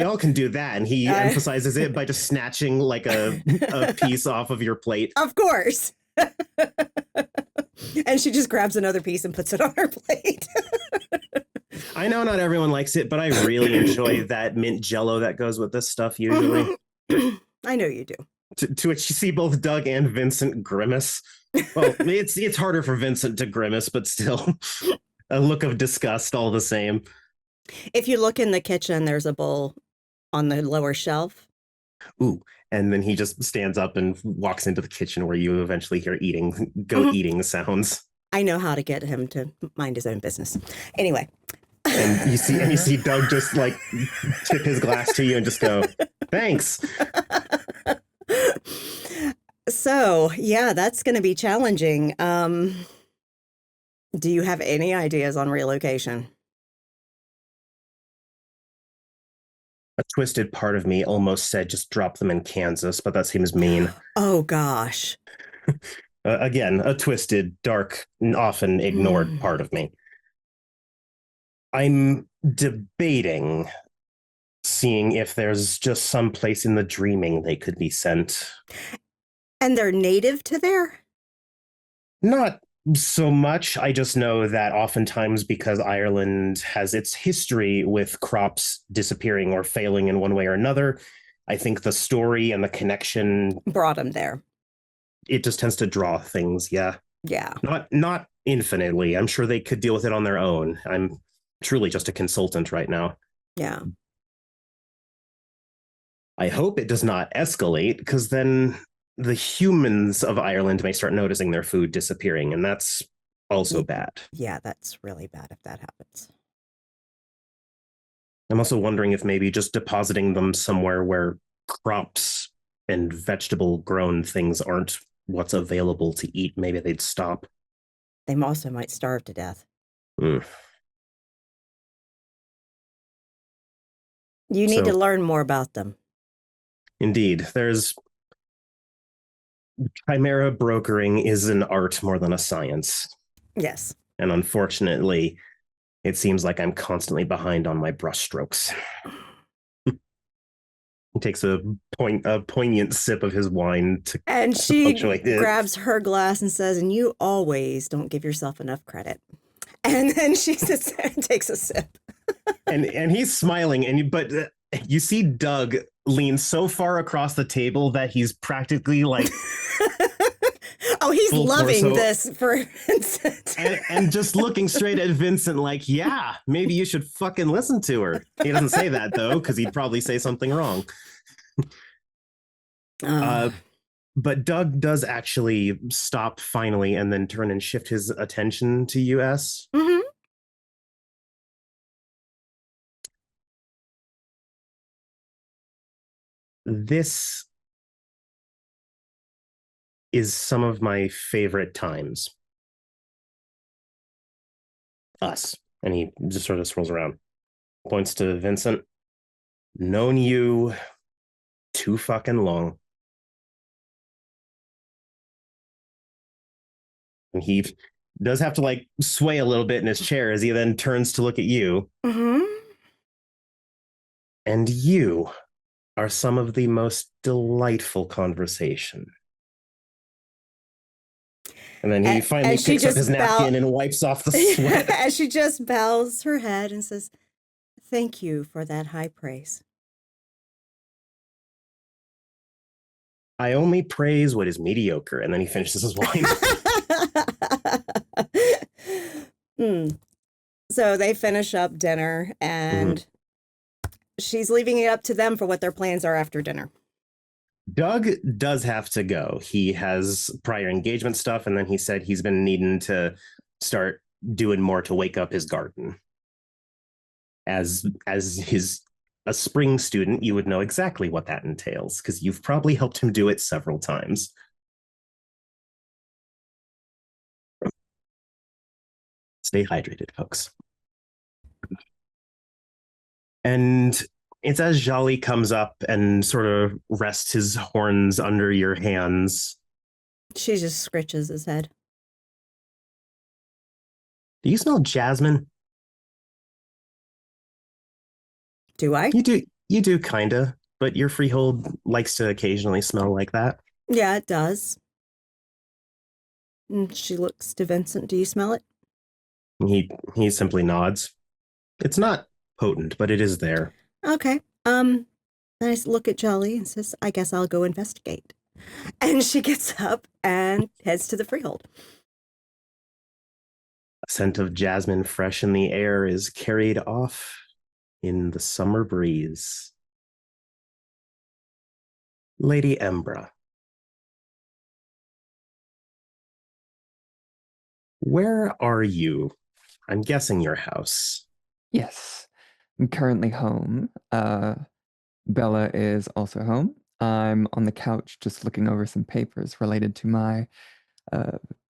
all can do that. And he emphasizes it by just snatching like a piece off of your plate. Of course. And she just grabs another piece and puts it on her plate. I know not everyone likes it, but I really enjoy that mint jello that goes with this stuff usually. I know you do. To which you see both Doug and Vincent grimace. Well, it's harder for Vincent to grimace, but still a look of disgust all the same. If you look in the kitchen, there's a bowl on the lower shelf. Ooh, and then he just stands up and walks into the kitchen where you eventually hear eating sounds. I know how to get him to mind his own business. Anyway. And you see Doug just like tip his glass to you and just go, "Thanks." So, yeah, that's going to be challenging. Do you have any ideas on relocation? A twisted part of me almost said just drop them in Kansas, but that seems mean. Oh, gosh. Again, a twisted, dark, and often ignored part of me. I'm debating seeing if there's just some place in the Dreaming they could be sent. And they're native to there? Not so much. I just know that oftentimes, because Ireland has its history with crops disappearing or failing in one way or another, I think the story and the connection brought them there. It just tends to draw things. Yeah. Not infinitely. I'm sure they could deal with it on their own. I'm truly just a consultant right now. Yeah. I hope it does not escalate, because then the humans of Ireland may start noticing their food disappearing, and that's also bad. Yeah, that's really bad if that happens. I'm also wondering if maybe just depositing them somewhere where crops and vegetable grown things aren't what's available to eat, maybe they'd stop. They also might starve to death. You need to learn more about them. Indeed. There's chimera brokering is an art more than a science. Yes. And unfortunately, it seems like I'm constantly behind on my brushstrokes. He takes a poignant sip of his wine to and she grabs her glass and says, "And you always don't give yourself enough credit." And then she sits there and takes a sip. and he's smiling, but you see Doug lean so far across the table that he's practically like Oh, he's full loving torso. this for Vincent. And just looking straight at Vincent like, yeah, maybe you should fucking listen to her. He doesn't say that, though, because he'd probably say something wrong. But Doug does actually stop finally and then turn and shift his attention to US. Mm-hmm. This is some of my favorite times. Us. And he just sort of swirls around. Points to Vincent. Known you too fucking long. And he does have to like sway a little bit in his chair as he then turns to look at you. Mm-hmm. And you are some of the most delightful conversation. And then he finally picks up his napkin and wipes off the sweat. As she just bows her head and says, "Thank you for that high praise." I only praise what is mediocre. And then he finishes his wine. So they finish up dinner and she's leaving it up to them for what their plans are after dinner. Doug does have to go. He has prior engagement stuff, and then he said he's been needing to start doing more to wake up his garden. As a spring student, you would know exactly what that entails, because you've probably helped him do it several times. Stay hydrated, folks. And it's as Jolly comes up and sort of rests his horns under your hands. She just scritches his head. Do you smell jasmine? Do I? You do kinda, but your freehold likes to occasionally smell like that. Yeah, it does. And she looks to Vincent. Do you smell it? He simply nods. It's not potent, but it is there. Okay. Then I look at Jolly and says, "I guess I'll go investigate." And she gets up and heads to the freehold. A scent of jasmine fresh in the air is carried off in the summer breeze. Lady Embra, where are you? I'm guessing your house. Yes, I'm currently home. Bella is also home. I'm on the couch just looking over some papers related to my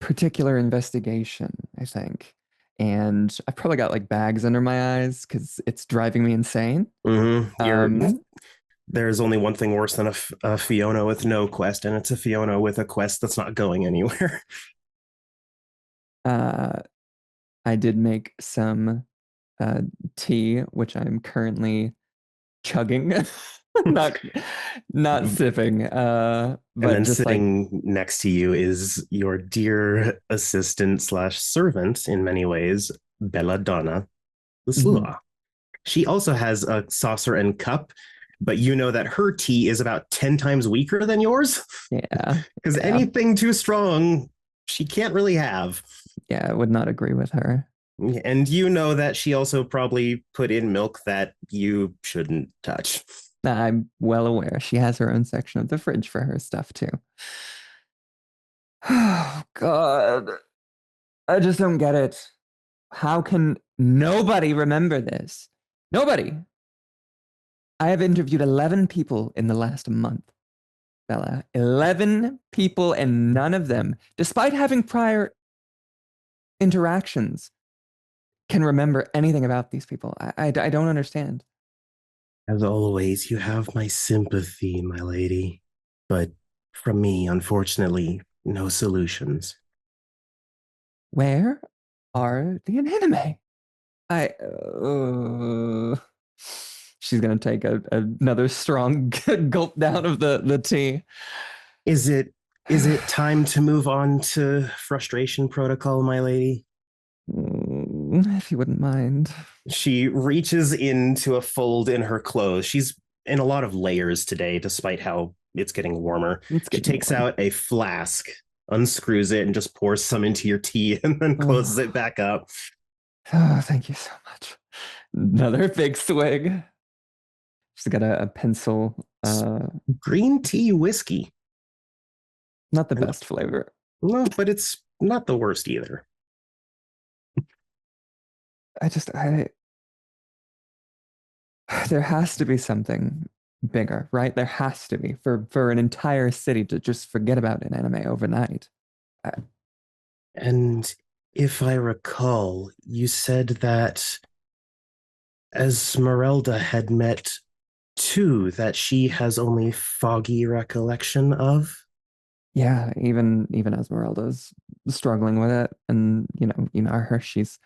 particular investigation, I think. And I've probably got like bags under my eyes because it's driving me insane. There's only one thing worse than a Fiona with no quest, and it's a Fiona with a quest that's not going anywhere. I did make some tea, which I'm currently chugging, not sipping. But and then just sitting next to you is your dear assistant / servant, in many ways, Belladonna, the Slua. She also has a saucer and cup, but you know that her tea is about 10 times weaker than yours. Yeah. Because anything too strong, she can't really have. Yeah, I would not agree with her. And you know that she also probably put in milk that you shouldn't touch. I'm well aware. She has her own section of the fridge for her stuff, too. Oh, God. I just don't get it. How can nobody remember this? Nobody. I have interviewed 11 people in the last month, Bella. 11 people, and none of them, despite having prior interactions, can remember anything about these people. I don't understand. As always, you have my sympathy, my lady. But from me, unfortunately, no solutions. Where are the inanimate? She's going to take another strong gulp down of the tea. Is it time to move on to frustration protocol, my lady? If you wouldn't mind. She reaches into a fold in her clothes. She's in a lot of layers today, despite how it's getting warmer. She takes out a flask unscrews it and just pours some into your tea and then closes it back up. Oh, thank you so much. Another big swig. She's got a pencil. Green tea whiskey. Not the best flavor. No, but it's not the worst either. There has to be something bigger, right? There has to be for an entire city to just forget about an anime overnight. And if I recall, you said that Esmeralda had met two that she has only foggy recollection of. Yeah, even Esmeralda's struggling with it, and you know her. She's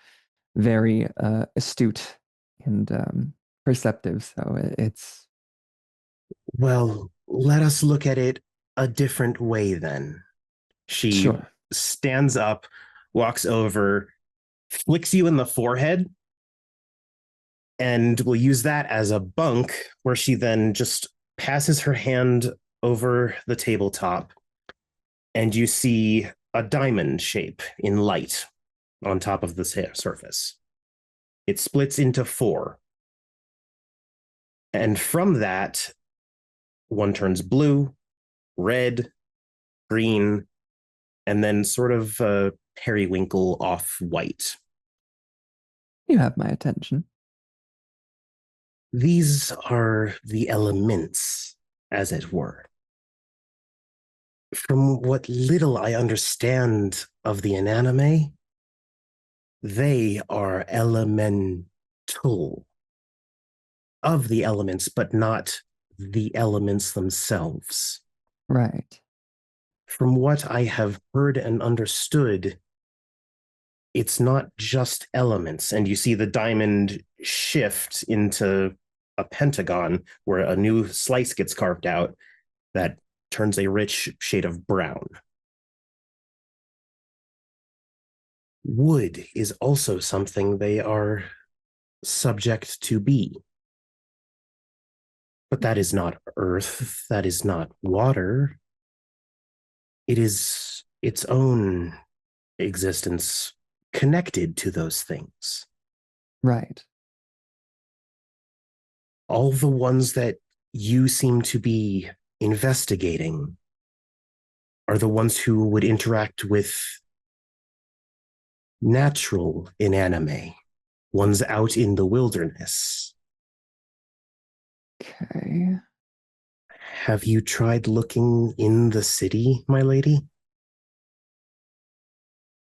very astute and perceptive. So it's Well, let us look at it a different way then. She sure. stands up, walks over, flicks you in the forehead, and will use that as a bunk where she then just passes her hand over the tabletop, and you see a diamond shape in light on top of the surface. It splits into 4. And from that, one turns blue, red, green, and then sort of periwinkle off-white. You have my attention. These are the elements, as it were. From what little I understand of the anime, they are elemental of the elements, but not the elements themselves. Right. From what I have heard and understood, it's not just elements. And you see the diamond shift into a pentagon where a new slice gets carved out that turns a rich shade of brown. Wood is also something they are subject to be. But that is not earth, that is not water. It is its own existence connected to those things. Right. All the ones that you seem to be investigating are the ones who would interact with natural inanimate, ones out in the wilderness. Okay. Have you tried looking in the city, my lady?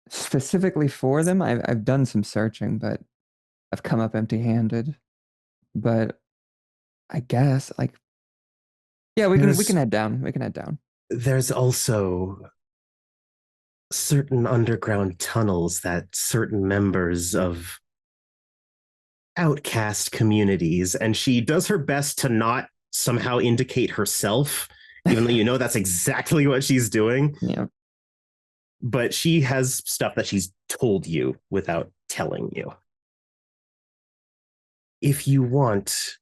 Specifically for them, I've done some searching, but I've come up empty-handed. But I guess yeah, we can head down. We can head down. There's also certain underground tunnels that certain members of outcast communities, and she does her best to not somehow indicate herself, even though you know that's exactly what she's doing. Yeah. But she has stuff that she's told you without telling you. If you want,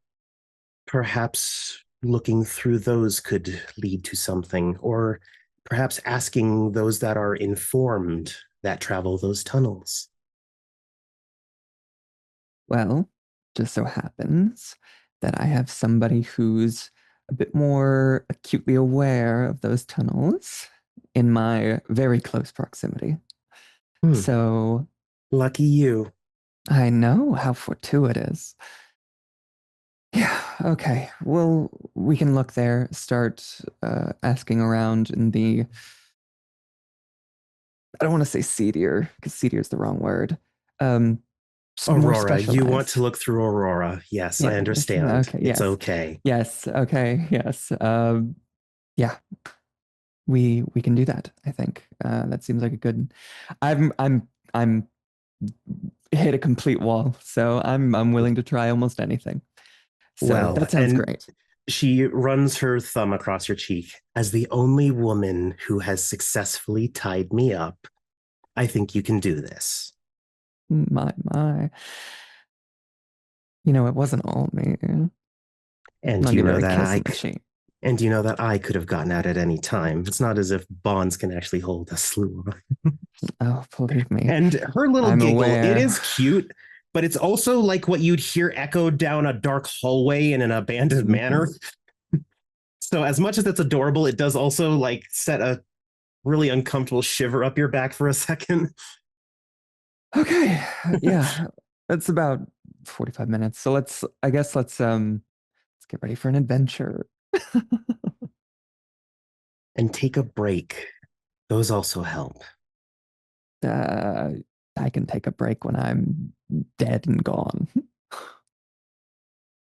perhaps looking through those could lead to something, or perhaps asking those that are informed that travel those tunnels. Well, just so happens that I have somebody who's a bit more acutely aware of those tunnels in my very close proximity. So lucky you. I know how fortuitous. Yeah, okay. Well, we can look there, start asking around in the, I don't want to say seedier, because seedier is the wrong word. Aurora, you want to look through Aurora. Yes, yeah, I understand. Okay, it's yes. okay. Yes, okay, yes. Yeah. We can do that, I think. That seems like a good. I'm hit a complete wall, so I'm willing to try almost anything. So well, that sounds great. She runs her thumb across her cheek. As the only woman who has successfully tied me up, I think you can do this. My. You know, it wasn't all me. And you know that And you know that I could have gotten at it any time. It's not as if bonds can actually hold a slew. Oh, believe me. And her little I'm giggle, aware. it is cute, but it's also like what you'd hear echoed down a dark hallway in an abandoned manor. So as much as it's adorable, it does also like set a really uncomfortable shiver up your back for a second. Okay. Yeah. It's about 45 minutes. So let's get ready for an adventure. And take a break. Those also help. I can take a break when I'm dead and gone.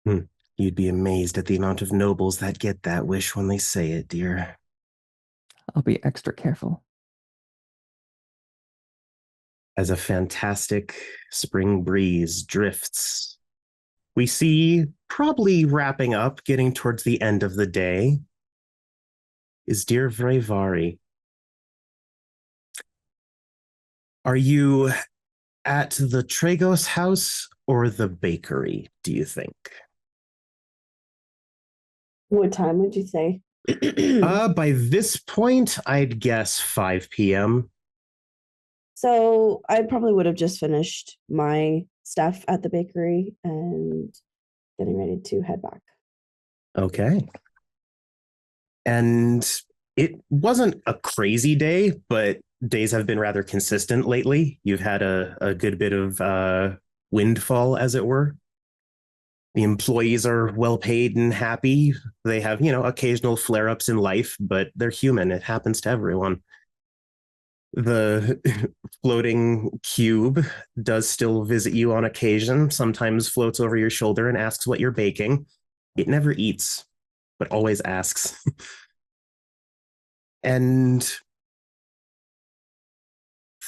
You'd be amazed at the amount of nobles that get that wish when they say it, dear. I'll be extra careful. As a fantastic spring breeze drifts, we see, probably wrapping up, getting towards the end of the day, is dear Vrevari. Are you at the Tragos house or the bakery, do you think? What time would you say? By this point, I'd guess 5 p.m. So I probably would have just finished my stuff at the bakery and getting ready to head back. Okay. And it wasn't a crazy day, but days have been rather consistent lately. You've had a good bit of windfall, as it were. The employees are well paid and happy. They have, occasional flare-ups in life, but they're human. It happens to everyone. The floating cube does still visit you on occasion, sometimes floats over your shoulder and asks what you're baking. It never eats, but always asks. And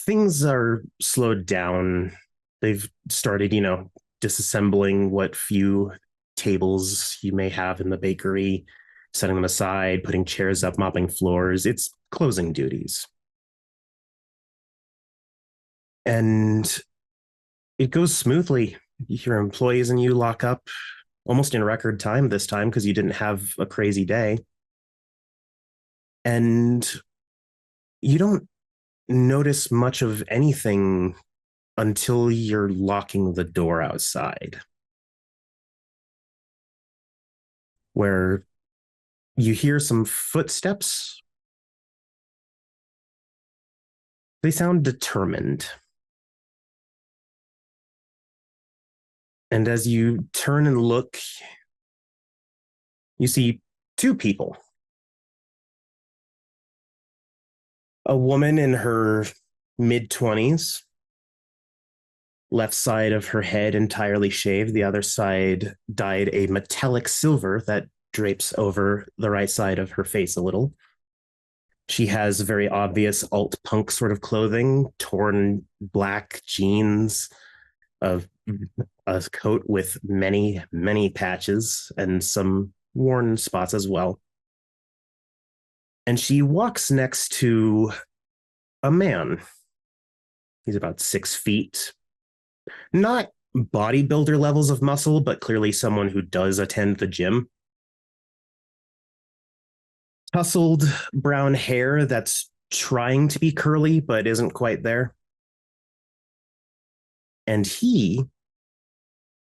things are slowed down. They've started, disassembling what few tables you may have in the bakery, setting them aside, putting chairs up, mopping floors. It's closing duties. And it goes smoothly. Your employees and you lock up almost in record time this time because you didn't have a crazy day. And you don't notice much of anything until you're locking the door outside, where you hear some footsteps. They sound determined. And as you turn and look, you see two people. A woman in her mid-20s, left side of her head entirely shaved, the other side dyed a metallic silver that drapes over the right side of her face a little. She has very obvious alt-punk sort of clothing, torn black jeans, a coat with many, many patches and some worn spots as well. And she walks next to a man. He's about 6 feet. Not bodybuilder levels of muscle, but clearly someone who does attend the gym. Tousled brown hair that's trying to be curly, but isn't quite there. And he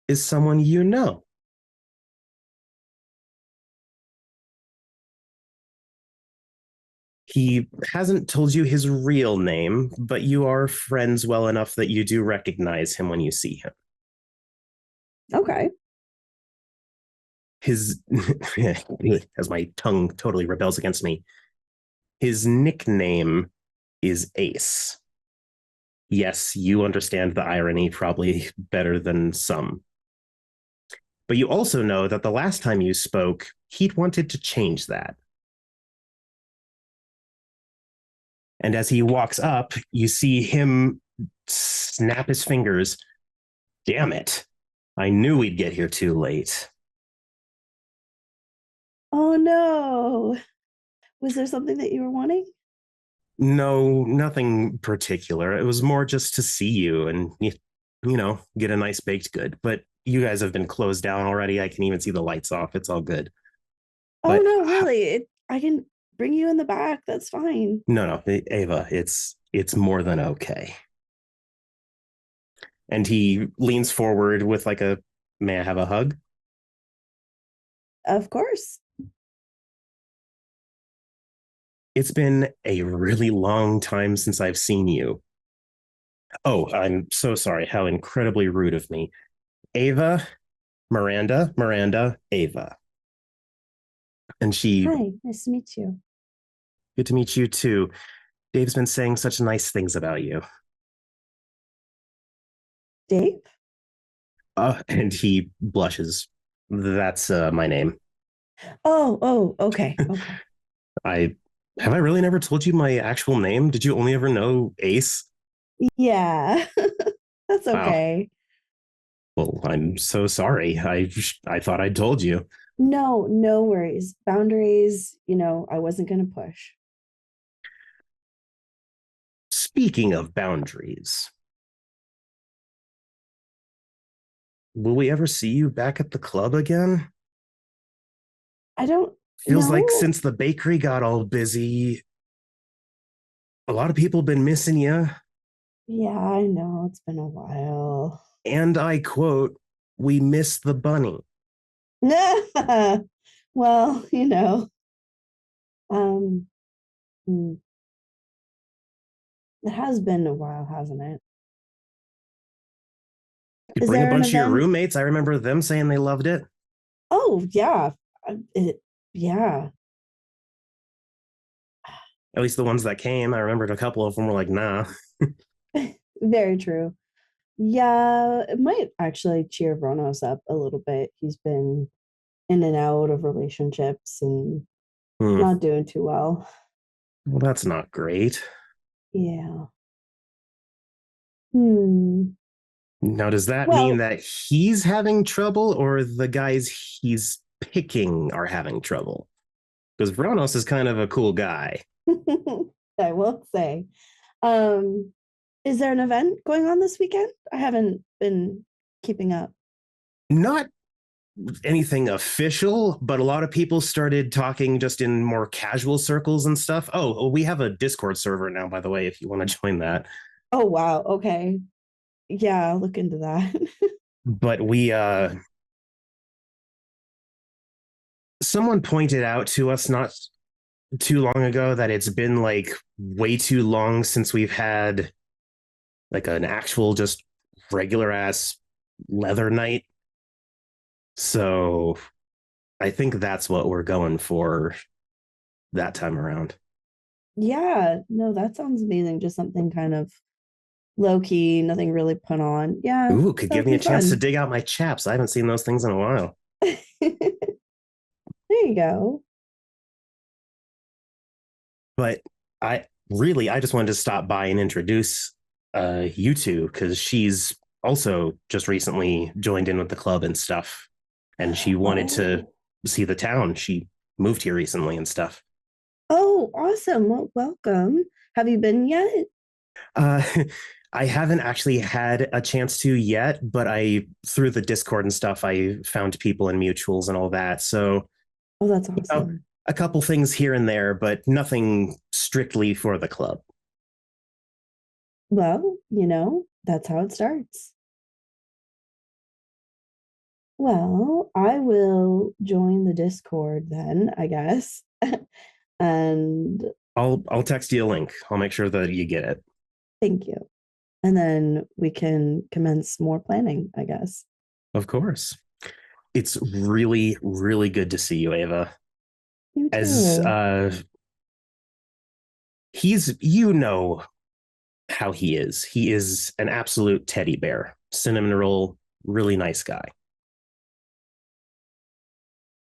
is someone you know. He hasn't told you his real name, but you are friends well enough that you do recognize him when you see him. Okay. His, as my tongue totally rebels against me, his nickname is Ace. Yes, you understand the irony probably better than some. But you also know that the last time you spoke, he'd wanted to change that. And as he walks up, you see him snap his fingers. Damn it. I knew we'd get here too late. Oh no. Was there something that you were wanting? No, nothing particular. It was more just to see you and, get a nice baked good. But you guys have been closed down already. I can even see the lights off. It's all good. Oh no, really? I can bring you in the back. That's fine. No, Ava, it's more than okay. And he leans forward with like a, may I have a hug? Of course. It's been a really long time since I've seen you. Oh, I'm so sorry. How incredibly rude of me. Ava, Miranda, Ava. And she, Hi, nice to meet you. good to meet you too. Dave's been saying such nice things about you. Dave? And he blushes. That's my name. Oh, okay. Okay. Have I really never told you my actual name? Did you only ever know Ace? Yeah. That's Wow. okay. Well, I'm so sorry. I thought I told you. No worries. Boundaries, I wasn't going to push. Speaking of boundaries, will we ever see you back at the club again? I don't Feels like know. since the bakery got all busy, a lot of people have been missing you. Yeah, I know. It's been a while. And I quote, we miss the bunny. Well, um, hmm, it has been a while, hasn't it? You Is bring a there an bunch of your event? roommates. I remember them saying they loved it. Oh, yeah. Yeah. At least the ones that came. I remembered a couple of them were like, nah. Very true. Yeah, it might actually cheer Vronos up a little bit. He's been in and out of relationships and not doing too well. Well, that's not great. Yeah. Hmm. Now, does that mean Well, that he's having trouble or the guys he's picking are having trouble? Because Vronos is kind of a cool guy. I will say. Um, is there an event going on this weekend? I haven't been keeping up. Not anything official, but a lot of people started talking just in more casual circles and stuff. Oh, we have a Discord server now, by the way, if you want to join that. Oh, wow. Okay. Yeah, I'll look into that. But someone pointed out to us not too long ago that it's been like way too long since we've had like an actual just regular ass leather night. So I think that's what we're going for that time around. Yeah, no, that sounds amazing. Just something kind of low key, nothing really put on. Yeah, Ooh, could give that'd me be a chance to fun. dig out my chaps. I haven't seen those things in a while. There you go. But I just wanted to stop by and introduce you two because she's also just recently joined in with the club and stuff. And she wanted to see the town. She moved here recently and stuff. Oh, awesome. Well, welcome. Have you been yet? Uh, I haven't actually had a chance to yet, but through the Discord and stuff, I found people in mutuals and all that. So, Oh, that's awesome. a couple things here and there, but nothing strictly for the club. Well, that's how it starts. Well, I will join the Discord then, I guess. And I'll text you a link. I'll make sure that you get it. thank you. And then we can commence more planning, I guess. Of course. It's really, really good to see you, Ava. You too. As how he is. He is an absolute teddy bear, cinnamon roll, really nice guy.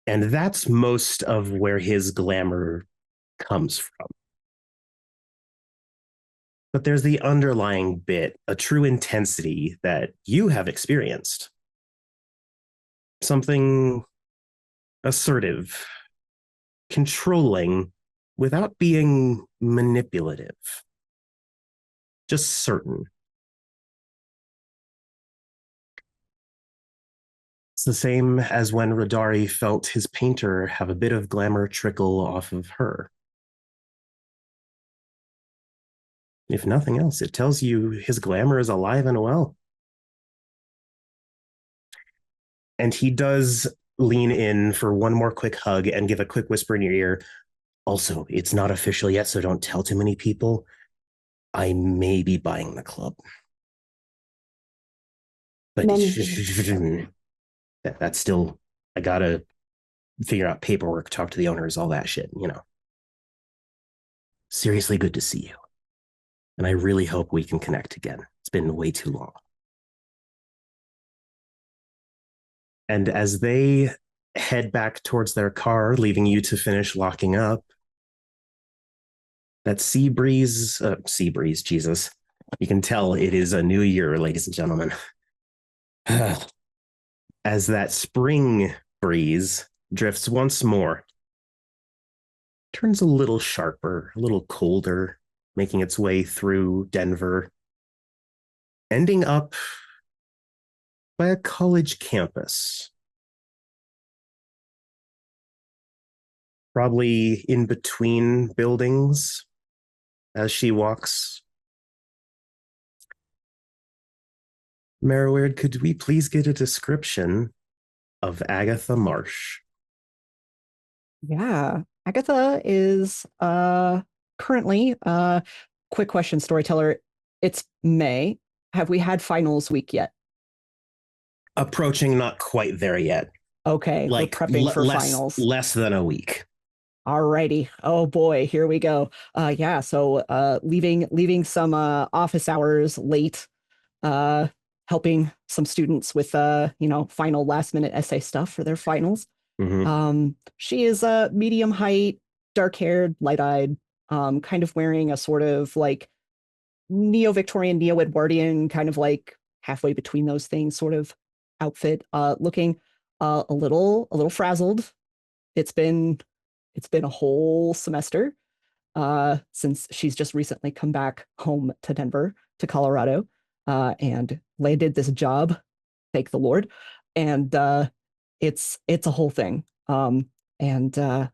And that's most of where his glamour comes from. But there's the underlying bit, a true intensity that you have experienced. Something assertive, controlling, without being manipulative. Just certain. It's the same as when Rodari felt his painter have a bit of glamour trickle off of her. If nothing else, it tells you his glamour is alive and well. And he does lean in for one more quick hug and give a quick whisper in your ear. Also, it's not official yet, so don't tell too many people. I may be buying the club. But that's still, I gotta figure out paperwork, talk to the owners, all that shit, you know. Seriously good to see you. And I really hope we can connect again. It's been way too long. And as they head back towards their car, leaving you to finish locking up, that sea breeze, Jesus. You can tell it is a new year, ladies and gentlemen. As that spring breeze drifts once more, turns a little sharper, a little colder, making its way through Denver, ending up by a college campus. Probably in between buildings as she walks. Merriweird, could we please get a description of Agatha Marsh? Yeah, Agatha is currently quick question, storyteller. It's May. Have we had finals week yet? Approaching, not quite there yet. Okay, like we're prepping for finals. Less than a week. Alrighty. Oh boy, here we go. Yeah, so leaving some office hours late, helping some students with final last minute essay stuff for their finals. Mm-hmm. She is medium height, dark haired, light eyed, kind of wearing a sort of like neo-Victorian, neo-Edwardian, kind of like halfway between those things sort of outfit, looking a little frazzled. It's been a whole semester since she's just recently come back home to Denver, to Colorado, and landed this job, thank the Lord. And it's a whole thing. Yeah.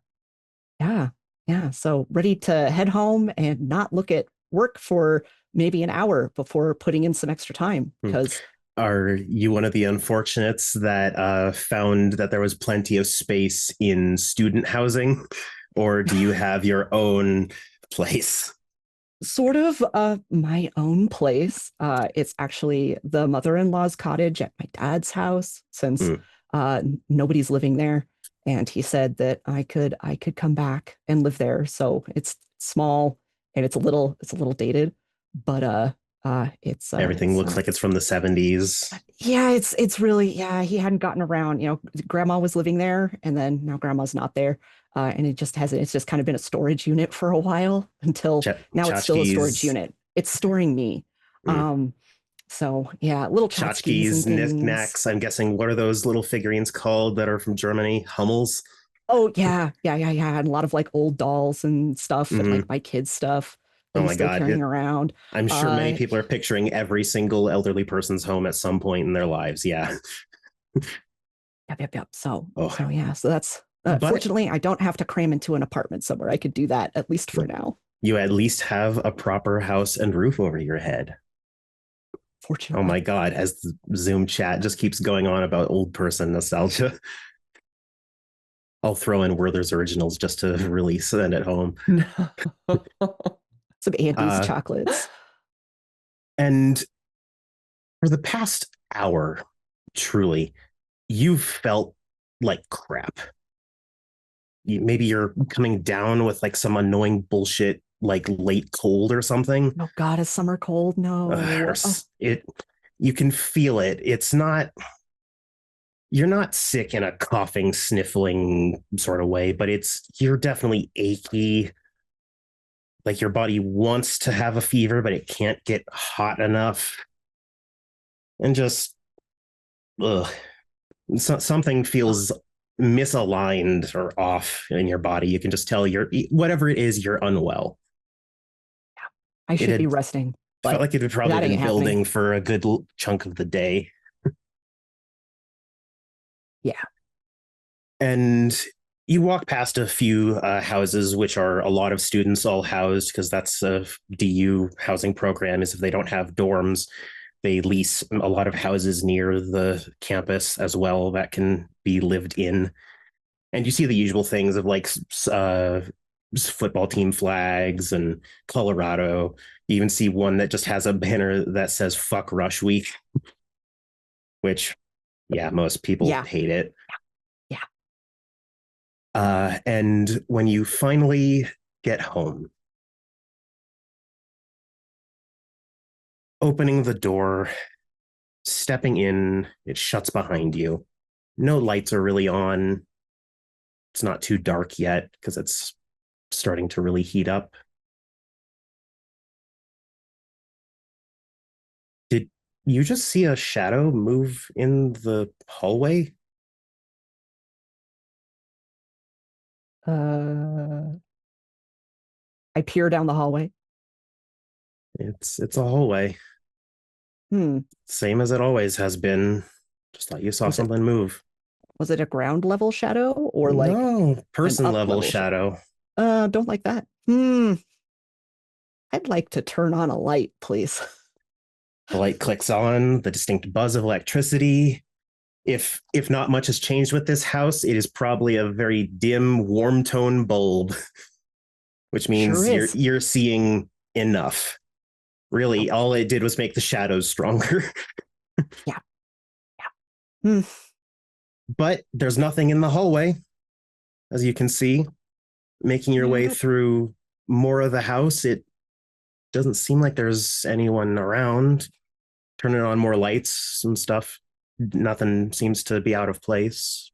So ready to head home and not look at work for maybe an hour before putting in some extra time. Because are you one of the unfortunates that found that there was plenty of space in student housing, or do you have your own place? Sort of my own place. It's actually the mother-in-law's cottage at my dad's house, since nobody's living there. And he said that I could come back and live there. So it's small and it's a little dated, but it's everything looks like it's from the 70s. Yeah, it's really, yeah, he hadn't gotten around. Grandma was living there, and then now grandma's not there. And it's just kind of been a storage unit for a while until now it's still a storage unit. It's storing me. So yeah, little tchotchkes and knickknacks. I'm guessing, what are those little figurines called that are from Germany? Hummels? Oh yeah. And a lot of like old dolls and stuff, and like my kids' stuff. Oh my God, carrying around. I'm sure many people are picturing every single elderly person's home at some point in their lives. Yeah. Yep. So yeah. So that's fortunately, I don't have to cram into an apartment somewhere. I could do that, at least for now. You at least have a proper house and roof over your head. Fortunately. Oh my God, as the Zoom chat just keeps going on about old person nostalgia. I'll throw in Werther's Originals just to really send it home. Some Andy's chocolates. And for the past hour, truly, you've felt like crap. Maybe you're coming down with like some annoying bullshit, like late cold or something. Oh God, a summer cold? No. You can feel it. It's not, you're not sick in a coughing, sniffling sort of way, but you're definitely achy. Like your body wants to have a fever, but it can't get hot enough. And just, something feels misaligned or off in your body. You can just tell whatever it is, you're unwell. Yeah, I should be resting. But felt like it had probably been building for a good chunk of the day. Yeah. And you walk past a few houses, which are a lot of students all housed, because that's a DU housing program, is if they don't have dorms, they lease a lot of houses near the campus as well that can be lived in. And you see the usual things of like football team flags and Colorado. You even see one that just has a banner that says "Fuck Rush Week," which, yeah, most people hate it. Yeah. And when you finally get home, opening the door, stepping in, it shuts behind you. No lights are really on. It's not too dark yet because it's starting to really heat up. Did you just see a shadow move in the hallway? I peer down the hallway. It's a hallway. Same as it always has been. Just thought you saw something move. Was it a ground level shadow or like no person level shadow? Don't like that. I'd like to turn on a light, please. The light clicks on, the distinct buzz of electricity. If not much has changed with this house, it is probably a very dim, warm tone bulb, which means you're seeing enough. Really, all it did was make the shadows stronger. Yeah. But there's nothing in the hallway, as you can see. Making your way through more of the house, it doesn't seem like there's anyone around. Turning on more lights and stuff, nothing seems to be out of place.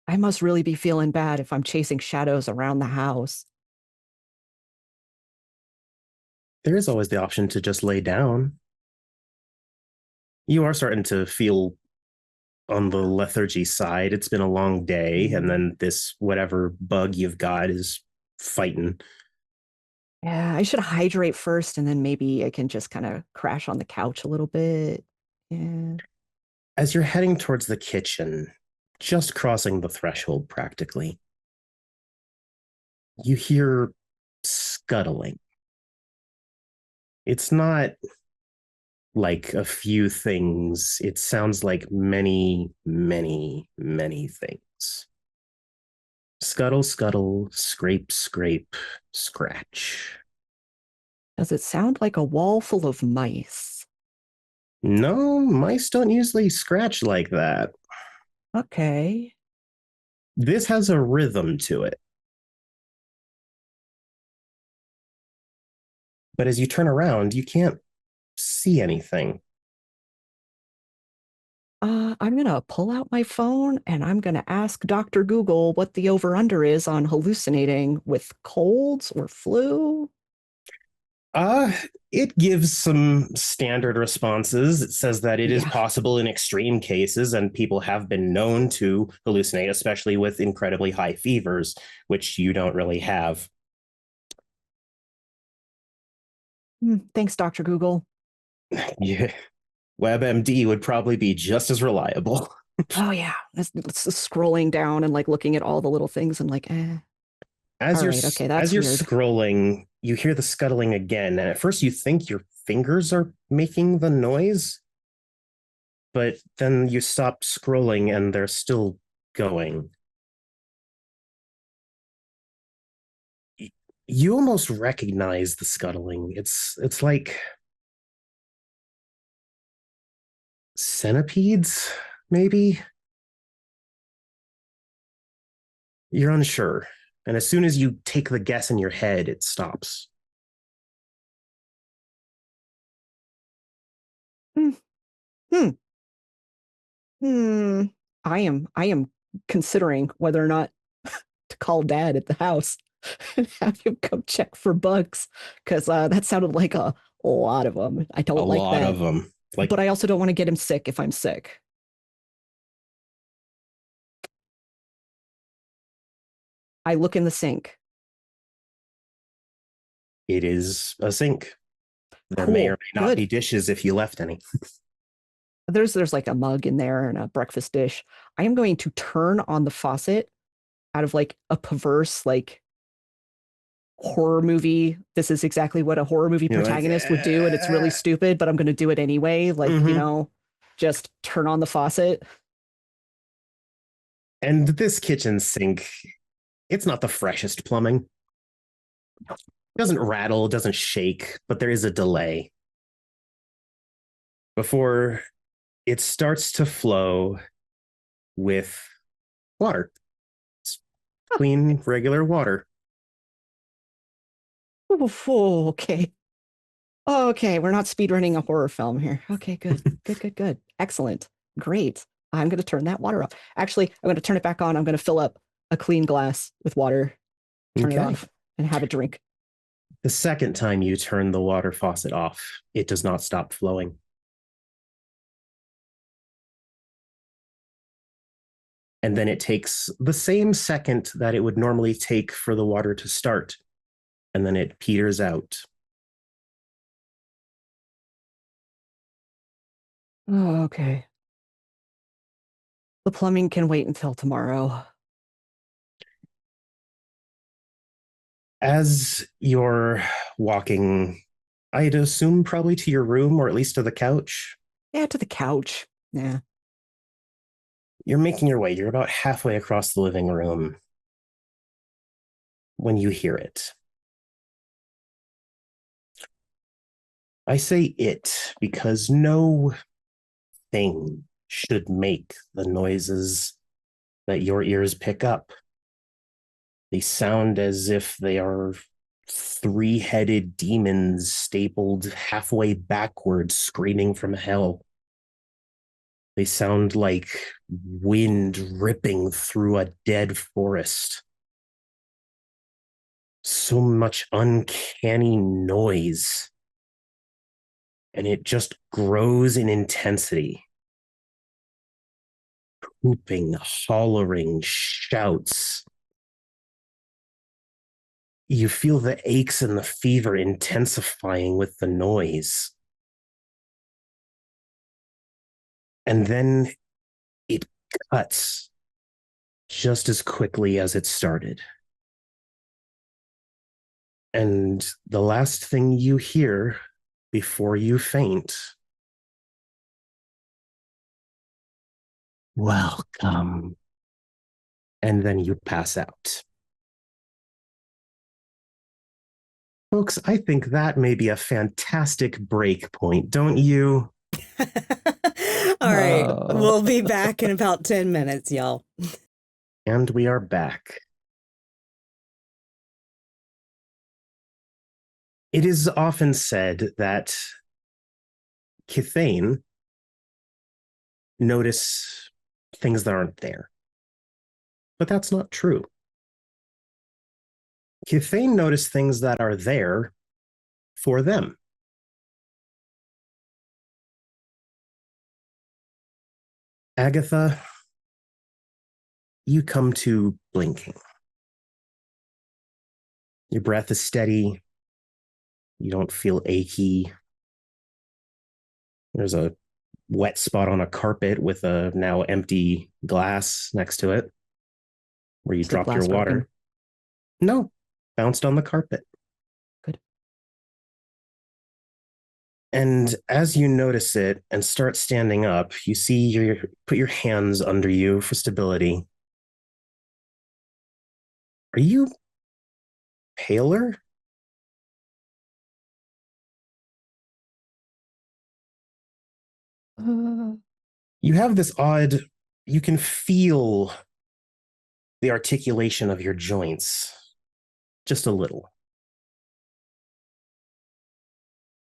I must really be feeling bad if I'm chasing shadows around the house. There is always the option to just lay down. You are starting to feel on the lethargy side. It's been a long day, and then this whatever bug you've got is fighting. Yeah, I should hydrate first, and then maybe I can just kind of crash on the couch a little bit. Yeah. As you're heading towards the kitchen, just crossing the threshold practically, you hear scuttling. It's not like a few things. It sounds like many, many, many things. Scuttle, scuttle, scrape, scrape, scratch. Does it sound like a wall full of mice? No, mice don't usually scratch like that. Okay. This has a rhythm to it. But as you turn around, you can't see anything. I'm going to pull out my phone and I'm going to ask Dr. Google what the over-under is on hallucinating with colds or flu. It gives some standard responses. It says that it is possible in extreme cases, and people have been known to hallucinate, especially with incredibly high fevers, which you don't really have. Thanks, Dr. Google. Yeah. WebMD would probably be just as reliable. Oh, yeah. It's scrolling down and like looking at all the little things and like, As you're that's weird. Scrolling, you hear the scuttling again, and at first you think your fingers are making the noise, but then you stop scrolling and they're still going. You almost recognize the scuttling. It's like centipedes, maybe? You're unsure. And as soon as you take the guess in your head, it stops. I am considering whether or not to call Dad at the house and have him come check for bugs, because that sounded like a lot of them. I don't like that. A lot of them. But I also don't want to get him sick if I'm sick. I look in the sink. It is a sink. There may or may not be dishes if you left any. There's like a mug in there and a breakfast dish. I am going to turn on the faucet out of like a perverse like horror movie. This is exactly what a horror movie You're like, protagonist would do, and it's really stupid, but I'm going to do it anyway. Like, just turn on the faucet. And this kitchen sink, it's not the freshest plumbing. It doesn't rattle, doesn't shake, but there is a delay before it starts to flow with water. It's clean, regular water. Oh, okay. Okay, we're not speedrunning a horror film here. Okay, good. Good. Excellent. Great. I'm going to turn that water off. Actually, I'm going to turn it back on. I'm going to fill up a clean glass with water, turn it off, and have a drink. The second time you turn the water faucet off, it does not stop flowing. And then it takes the same second that it would normally take for the water to start, and then it peters out. Oh, okay. The plumbing can wait until tomorrow. As you're walking, I'd assume probably to your room or at least to the couch. Yeah, to the couch. Yeah. You're making your way. You're about halfway across the living room when you hear it. I say it because no thing should make the noises that your ears pick up. They sound as if they are three-headed demons stapled halfway backwards, screaming from hell. They sound like wind ripping through a dead forest. So much uncanny noise. And it just grows in intensity. Whooping, hollering, shouts. You feel the aches and the fever intensifying with the noise. And then it cuts just as quickly as it started. And the last thing you hear before you faint, welcome. And then you pass out. Folks, I think that may be a fantastic break point, don't you? All right. We'll be back in about 10 minutes, y'all. And we are back. It is often said that Kithane notice things that aren't there. But that's not true. Kithane notice things that are there for them. Agatha, you come to blinking. Your breath is steady. You don't feel achy. There's a wet spot on a carpet with a now empty glass next to it where you dropped your water. Broken? No, bounced on the carpet. Good. And as you notice it and start standing up, you see put your hands under you for stability. Are you paler? You have this odd, you can feel the articulation of your joints just a little.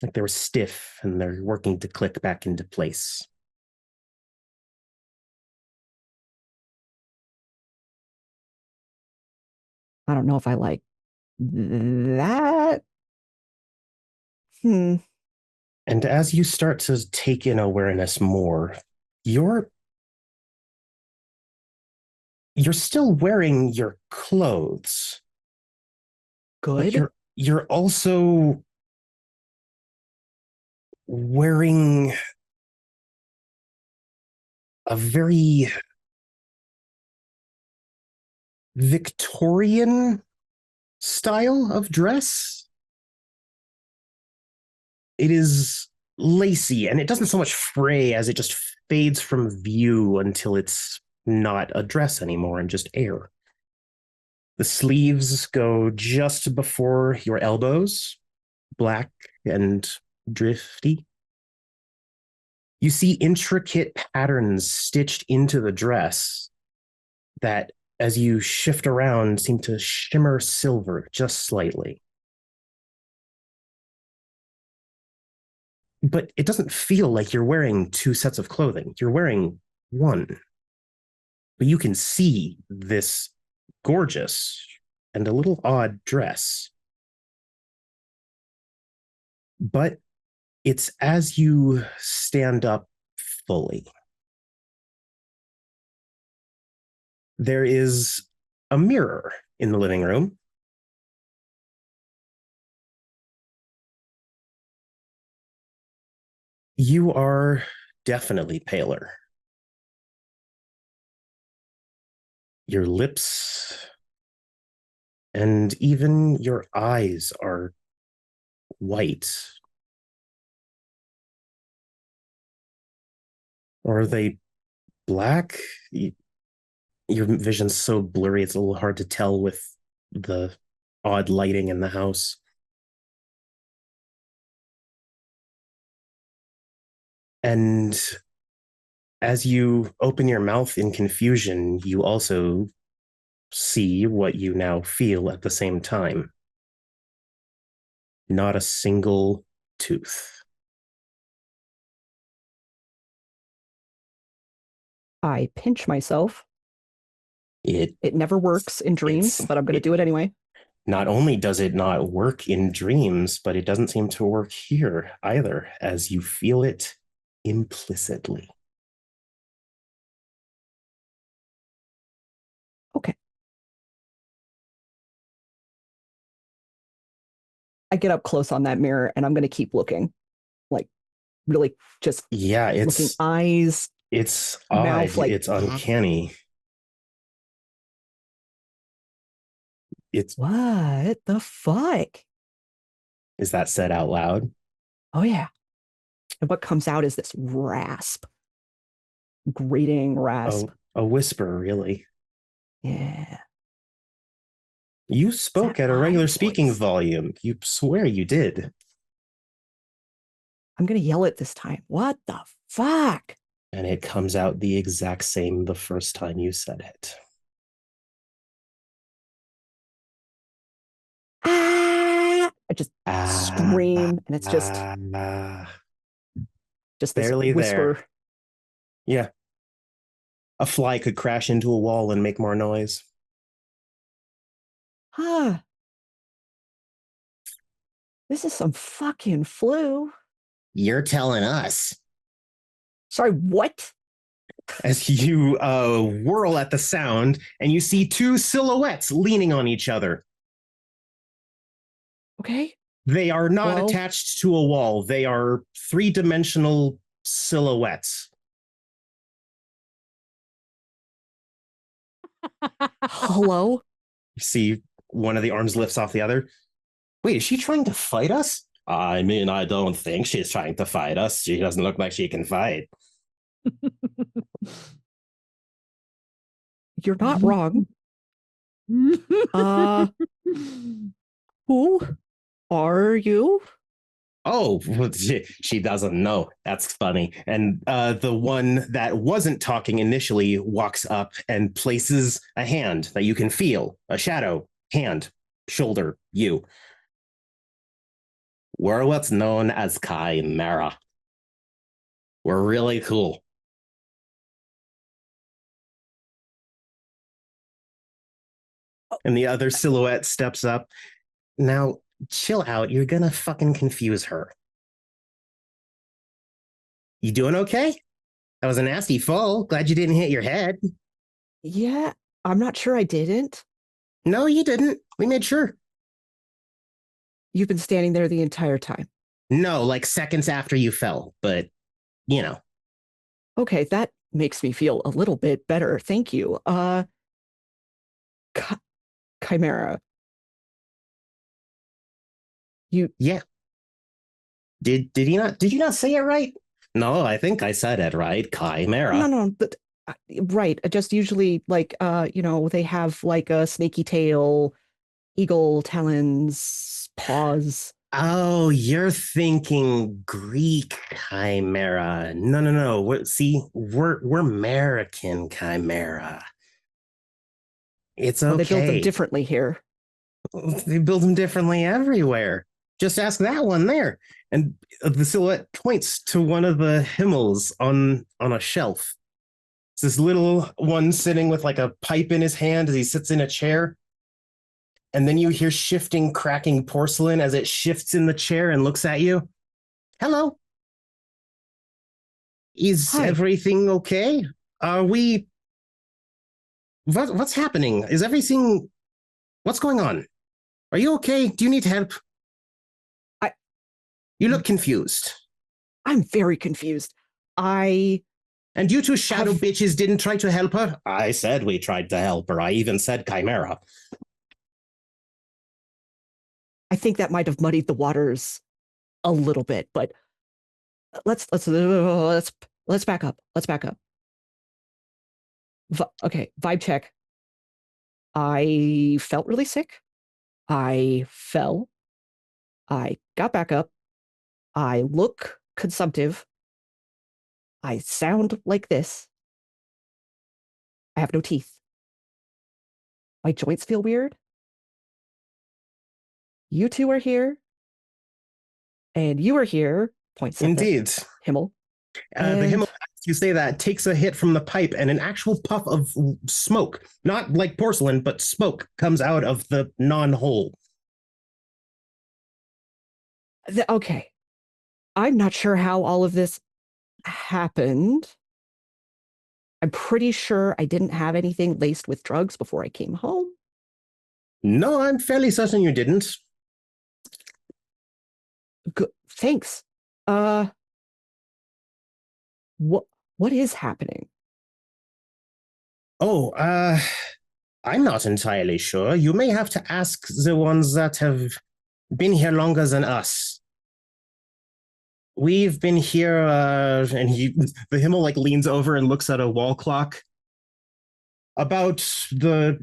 Like they were stiff and they're working to click back into place. I don't know if I like that. And as you start to take in awareness more, you're still wearing your clothes. Good. But you're also wearing a very Victorian style of dress. It is lacy, and it doesn't so much fray as it just fades from view until it's not a dress anymore and just air. The sleeves go just before your elbows, black and drifty. You see intricate patterns stitched into the dress that, as you shift around, seem to shimmer silver just slightly. But it doesn't feel like you're wearing two sets of clothing. You're wearing one. But you can see this gorgeous and a little odd dress. But it's as you stand up fully. There is a mirror in the living room. You are definitely paler. Your lips and even your eyes are white. Or are they black? Your vision's so blurry, it's a little hard to tell with the odd lighting in the house. And as you open your mouth in confusion, you also see what you now feel at the same time. Not a single tooth. I pinch myself. It never works in dreams, but I'm going to do it anyway. Not only does it not work in dreams, but it doesn't seem to work here either, as you feel it implicitly. Okay. I get up close on that mirror and I'm going to keep looking. Like, really just looking eyes. It's mouth, odd. like, It's uncanny. It's what the fuck? Is that said out loud? Oh, yeah. And what comes out is this rasp. Grating rasp. A whisper, really. Yeah. You spoke at a regular speaking voice? volume. You swear you did. I'm going to yell it this time. What the fuck? And it comes out the exact same the first time you said it. Ah! I just scream, and it's just this barely whisper. there. Yeah. A fly could crash into a wall and make more noise. Huh. This is some fucking flu. You're telling us. Sorry, what? As you whirl at the sound, and you see two silhouettes leaning on each other. Okay. They are not attached to a wall. They are three-dimensional silhouettes. Hello? You see one of the arms lifts off the other. Wait, is she trying to fight us? I mean, I don't think she's trying to fight us. She doesn't look like she can fight. You're not wrong. Who are you? Oh, she doesn't know. That's funny. And the one that wasn't talking initially walks up and places a hand that you can feel. A shadow, hand, shoulder, you. We're what's known as Chimera. We're really cool. And the other silhouette steps up. Now, chill out. You're gonna fucking confuse her. You doing okay? That was a nasty fall. Glad you didn't hit your head. Yeah, I'm not sure I didn't. No, you didn't. We made sure. You've been standing there the entire time. No, like seconds after you fell, but you know. Okay, that makes me feel a little bit better. Thank you. Chimera. Yeah. Did you not say it right? No, I think I said it right. Chimera. No, but right. Just usually like they have like a snaky tail, eagle talons, paws. Oh, you're thinking Greek chimera. No. We're American chimera. It's okay. They build them differently here. They build them differently everywhere. Just ask that one there. And the silhouette points to one of the Himmels on a shelf. It's this little one sitting with like a pipe in his hand as he sits in a chair. And then you hear shifting, cracking porcelain as it shifts in the chair and looks at you. Hello. Is everything okay? Are we... What's happening? Is everything... What's going on? Are you okay? Do you need help? You look confused. I'm very confused. And you two shadow bitches didn't try to help her? I said we tried to help her. I even said chimera. I think that might have muddied the waters a little bit, but let's back up. Let's back up. Okay, vibe check. I felt really sick. I fell. I got back up. I look consumptive. I sound like this. I have no teeth. My joints feel weird. You two are here. And you are here. Points. Indeed. Himmel. The Himmel, as you say that, takes a hit from the pipe and an actual puff of smoke, not like porcelain, but smoke comes out of the non-hole. Okay. I'm not sure how all of this happened. I'm pretty sure I didn't have anything laced with drugs before I came home. No, I'm fairly certain you didn't. Good. Thanks. What is happening? Oh, I'm not entirely sure. You may have to ask the ones that have been here longer than us. We've been here, and the Himmel like leans over and looks at a wall clock. About the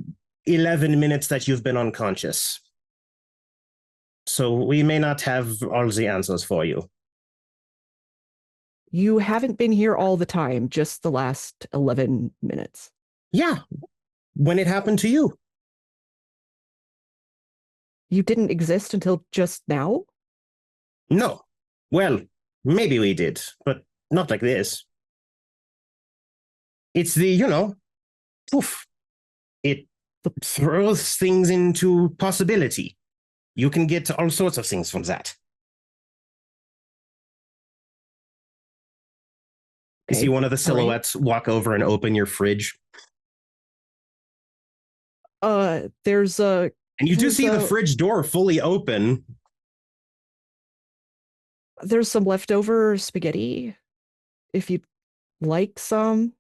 11 minutes that you've been unconscious. So we may not have all the answers for you. You haven't been here all the time, just the last 11 minutes. Yeah. When it happened to you. You didn't exist until just now? No. Well, maybe we did, but not like this. It's the, poof. It throws things into possibility. You can get all sorts of things from that. Okay. You see one of the silhouettes walk over and open your fridge. There's a... And you do see the fridge door fully open. There's some leftover spaghetti, if you'd like some.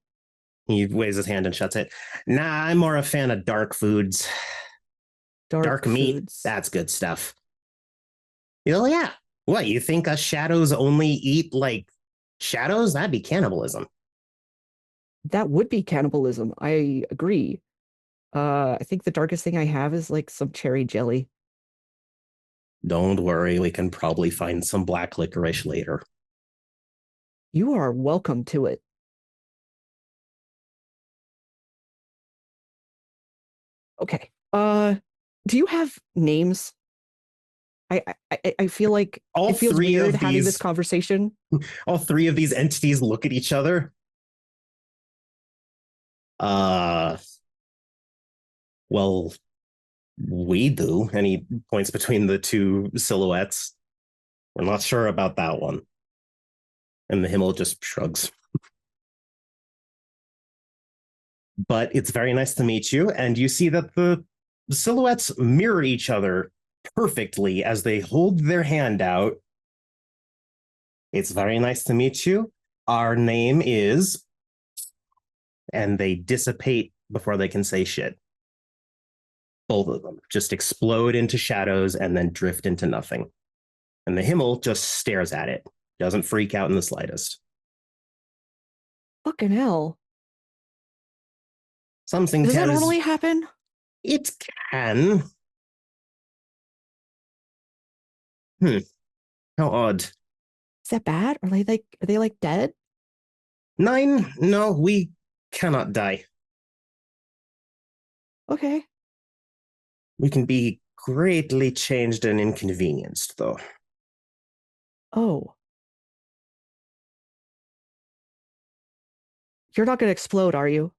He waves his hand and shuts it. Nah, I'm more a fan of dark foods. Dark meat, that's good stuff. Oh, yeah. What, you think us shadows only eat, like, shadows? That'd be cannibalism. That would be cannibalism. I agree. I think the darkest thing I have is, like, some cherry jelly. Don't worry, we can probably find some black licorice later. You are welcome to it. Okay. Do you have names? I feel like all it feels three weird of having these, this conversation. All three of these entities look at each other. Well, we do. And he points between the two silhouettes. We're not sure about that one. And the Himmel just shrugs. But it's very nice to meet you. And you see that the silhouettes mirror each other perfectly as they hold their hand out. It's very nice to meet you. Our name is and they dissipate before they can say shit. Both of them just explode into shadows and then drift into nothing. And the Himmel just stares at it, doesn't freak out in the slightest. Fucking hell. Something Does that tells normally happen? it can. How odd. Is that bad? Are they like dead? 9? No, we cannot die. Okay. We can be greatly changed and inconvenienced, though. Oh. You're not going to explode, are you?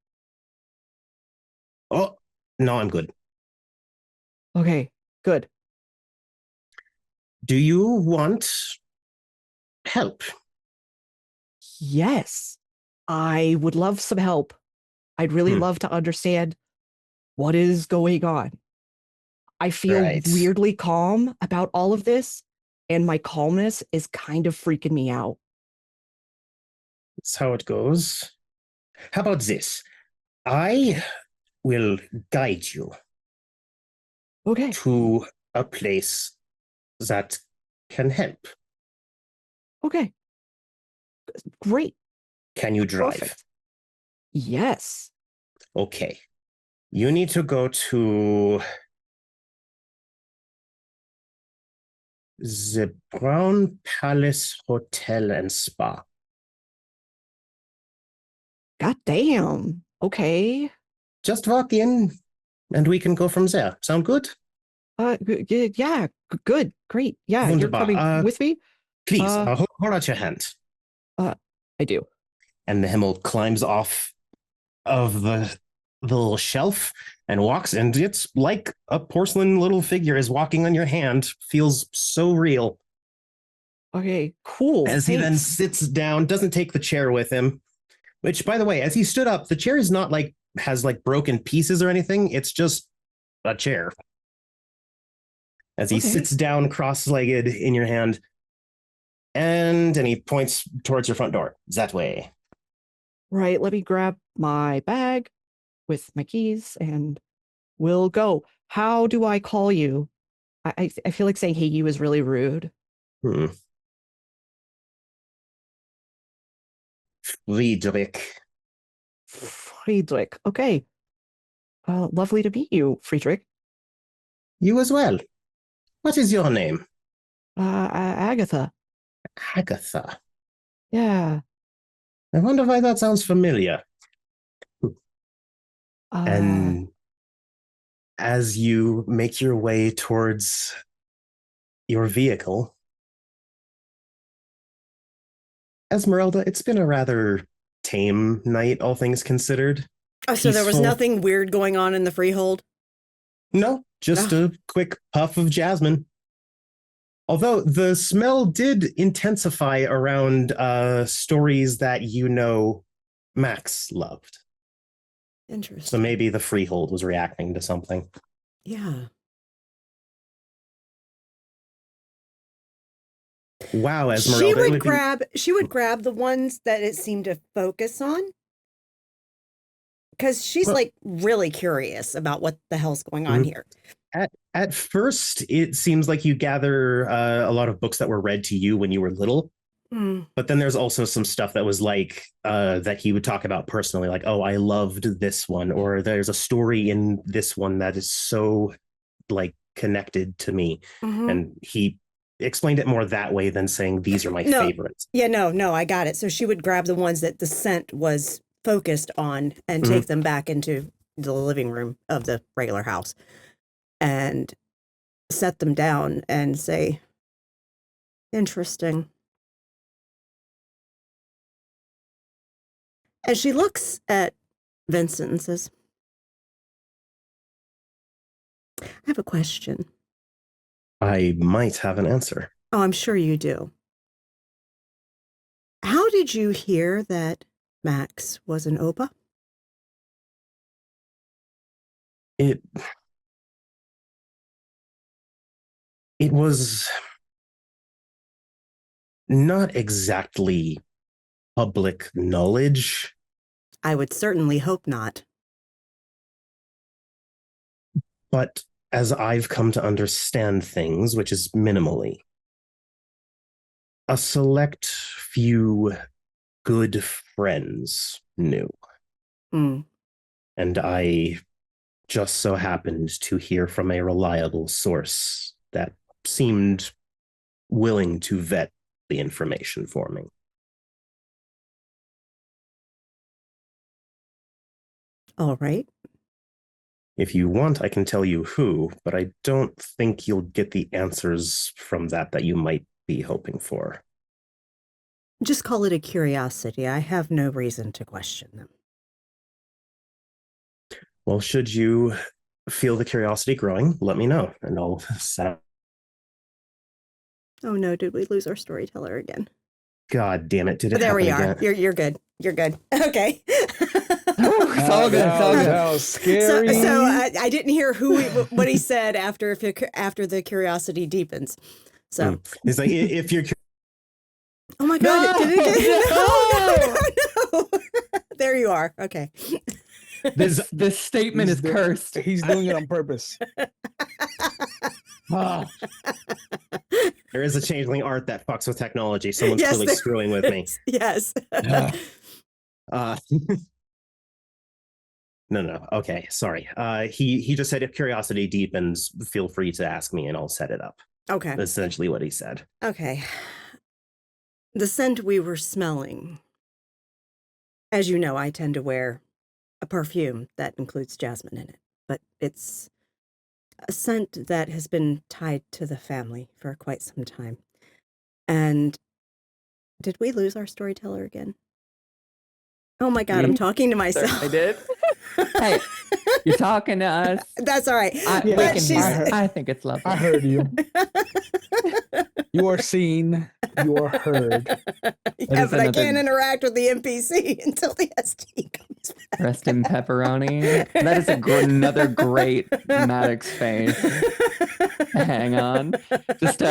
Oh, no, I'm good. Okay, good. Do you want help? Yes. I would love some help. I'd really love to understand what is going on. I feel weirdly calm about all of this, and my calmness is kind of freaking me out. That's how it goes. How about this? I will guide you to a place that can help. Okay. Great. Can you drive? Perfect. Yes. Okay. You need to go to the Brown Palace Hotel and Spa. God damn. Okay. Just walk in and we can go from there. Sound good? Yeah, good. Great. Yeah, Wunderbar. You're coming with me? Please, hold out your hand. I do. And the Himmel climbs off of the little shelf and walks, and it's like a porcelain little figure is walking on your hand. Feels so real. Okay, cool. As he then sits down, doesn't take the chair with him, which, by the way, as he stood up, the chair is not like has like broken pieces or anything. It's just a chair. As he sits down cross-legged in your hand, and he points towards your front door. That way. Right, let me grab my bag with my keys and we'll go. How do I call you? I feel like saying hey you is really rude. Friedrich. Friedrich. Okay. Lovely to meet you, Friedrich. You as well. What is your name? Agatha. Agatha. Yeah. I wonder why that sounds familiar. And as you make your way towards your vehicle, Esmeralda, it's been a rather tame night, all things considered. Oh, so there was nothing weird going on in the freehold? No, just a quick puff of jasmine. Although the smell did intensify around stories that Max loved. Interesting. So maybe the freehold was reacting to something. Yeah. Wow, Esmeralda. She would grab the ones that it seemed to focus on. Because she's like really curious about what the hell's going on here. At first, it seems like you gather a lot of books that were read to you when you were little. But then there's also some stuff that was like that he would talk about personally, like, oh, I loved this one, or there's a story in this one that is so like connected to me. And he explained it more that way than saying these are my favorites. Yeah, no, I got it. So she would grab the ones that the scent was focused on and take them back into the living room of the regular house and set them down and say, interesting. And she looks at Vincent and says, I have a question. I might have an answer. Oh, I'm sure you do. How did you hear that Max was an Opa? It was not exactly public knowledge. I would certainly hope not. But as I've come to understand things, which is minimally, a select few good friends knew. Mm. And I just so happened to hear from a reliable source that seemed willing to vet the information for me. All right. If you want, I can tell you who, but I don't think you'll get the answers from that you might be hoping for. Just call it a curiosity. I have no reason to question them. Well, should you feel the curiosity growing, let me know, and I'll set up. Oh no, did we lose our storyteller again? God damn it, did it There we are. again? You're good. You're good. Okay. It's all good. It's all good. That was scary. So I didn't hear what he said after the curiosity deepens. So It's like, if you're oh my God. No! Did it no. There you are. Okay. This statement is cursed. He's doing it on purpose. there is a changeling art that fucks with technology. Someone's Yes, clearly there screwing with me. Yes. No. Okay, sorry. He just said if curiosity deepens, feel free to ask me and I'll set it up. Okay. That's essentially what he said. Okay. The scent we were smelling. As you know, I tend to wear a perfume that includes jasmine in it, but it's a scent that has been tied to the family for quite some time. And did we lose our storyteller again? Oh my God, I'm talking to myself. I did. Hey, you're talking to us. That's all right. I think it's lovely. I heard you. You are seen. You are heard. Yeah, but I can't interact with the NPC until the SD comes back. Rest in pepperoni. That is another great Maddox face. Hang on. Just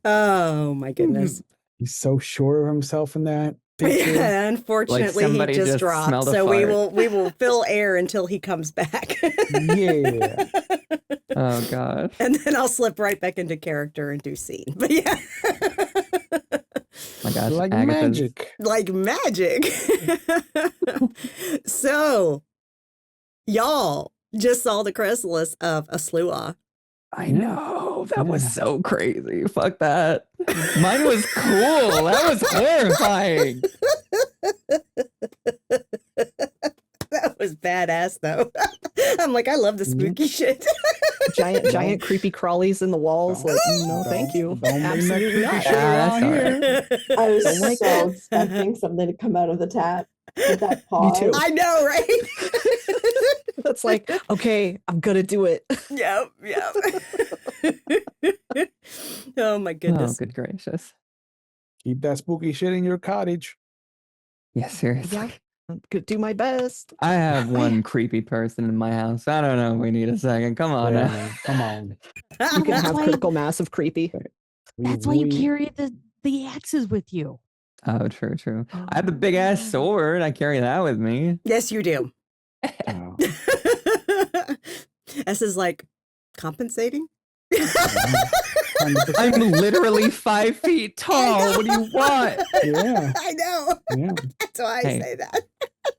oh my goodness. He's so sure of himself in that. Yeah, unfortunately, like he just dropped. So we will fill air until he comes back. Yeah. Oh God. And then I'll slip right back into character and do scene. But yeah. My gosh, Like Agatha's... magic. Like magic. So, y'all just saw the chrysalis of a Slua. I know. That was so crazy. Fuck that. Mine was cool. That was horrifying. That was badass, though. I'm like, I love the spooky shit. giant creepy crawlies in the walls. Like, no, thank you. Absolutely not. I was so expecting something to come out of the tap with that pause. Me too. I know, right? That's like, okay, I'm gonna do it. Yep. Oh my Oh, goodness. good gracious. Keep that spooky shit in your cottage. Yeah, seriously. Yeah, I'm gonna do my best. I have one creepy person in my house. I don't know. We need a second. Come on. Yeah, now. man, come on. You can have why- critical mass of creepy. That's why you carry the axes with you. Oh, true. I have the big ass sword. I carry that with me. Yes, you do. Oh, S is like compensating. 100%. I'm literally 5 feet tall. What do you want? Yeah. I know. Yeah. That's why I Hey. say that.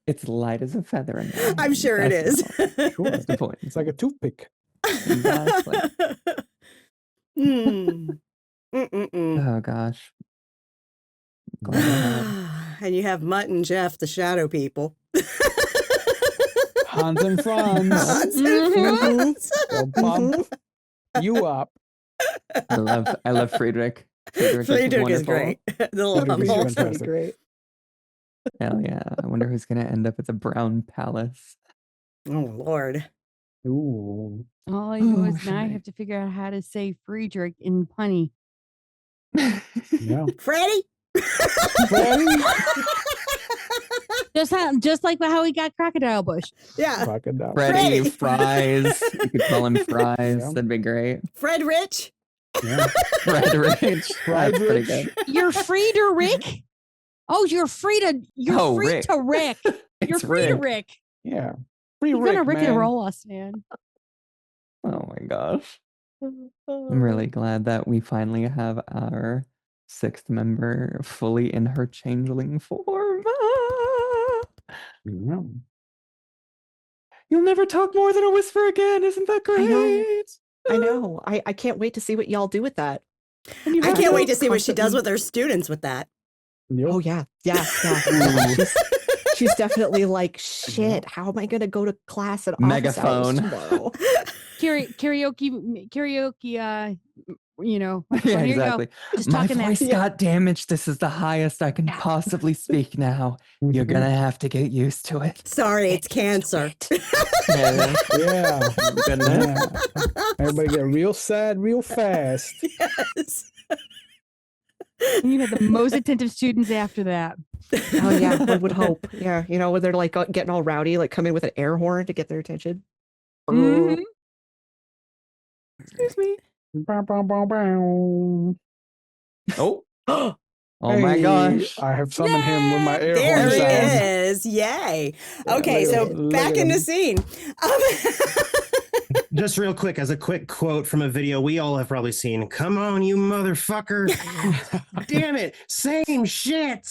It's light as a feather in my I'm hand. sure it That's is. Sure. the point. It's like a toothpick. Exactly. Mm. Mm-mm-mm. Oh gosh. Glad I have- And you have Mutt and Jeff, the shadow people. Hans and Franz. Hans and Franz. They'll bump you up. I love Friedrich. Friedrich is wonderful. great. The little Friedrich is humble. fantastic. Pretty great. Hell yeah. I wonder who's gonna end up at the Brown Palace. Oh Lord. Ooh. All I know Oh, is now I shit. have to figure out how to say Friedrich in punny. Yeah. Freddie. Freddie? Just like how he got Crocodile Bush. Yeah. Crocodile. Freddy Freddie. Fries. You could call him Fries. Yeah. That'd be great. Fred Rich. Yeah. Fred Rich. That's pretty good. You're free to Rick? Oh, you're free to Oh, Rick. You're It's free to Rick. Rick. Yeah. Free He's Rick, gonna Rick man. and roll us, man. Oh my gosh. I'm really glad that we finally have our 6th member fully in her changeling form. Yeah. You'll never talk more than a whisper again. Isn't that great? I know. I can't wait to see what y'all do with that. And you I have can't to wait to see what she does constantly- with her students with that. Yep. Oh yeah. She's definitely like, shit, how am I gonna go to class at office hours Megaphone. tomorrow? Karaoke, you know. Yeah, Here you go. exactly. Just My talking that. voice got damaged. This is the highest I can possibly speak now. You're Mhm. gonna have to get used to it. Sorry, it's cancer. Yeah. Yeah. Goodness. Yeah. Everybody get real sad real fast. Yes. And you have the most attentive students after that. Oh yeah, one would hope. Yeah, you know, when they're like getting all rowdy, like come in with an air horn to get their attention. Mhm. Excuse me. Bow, bow, bow, bow. Oh. Oh, Oh my Hey, gosh. I have summoned him with my air There horn he sound. is. Yay. Yeah, Okay, look at so him. back Look at in the him. scene. Just real quick, as a quick quote from a video we all have probably seen. Come on, you motherfucker. Damn it. Same shit.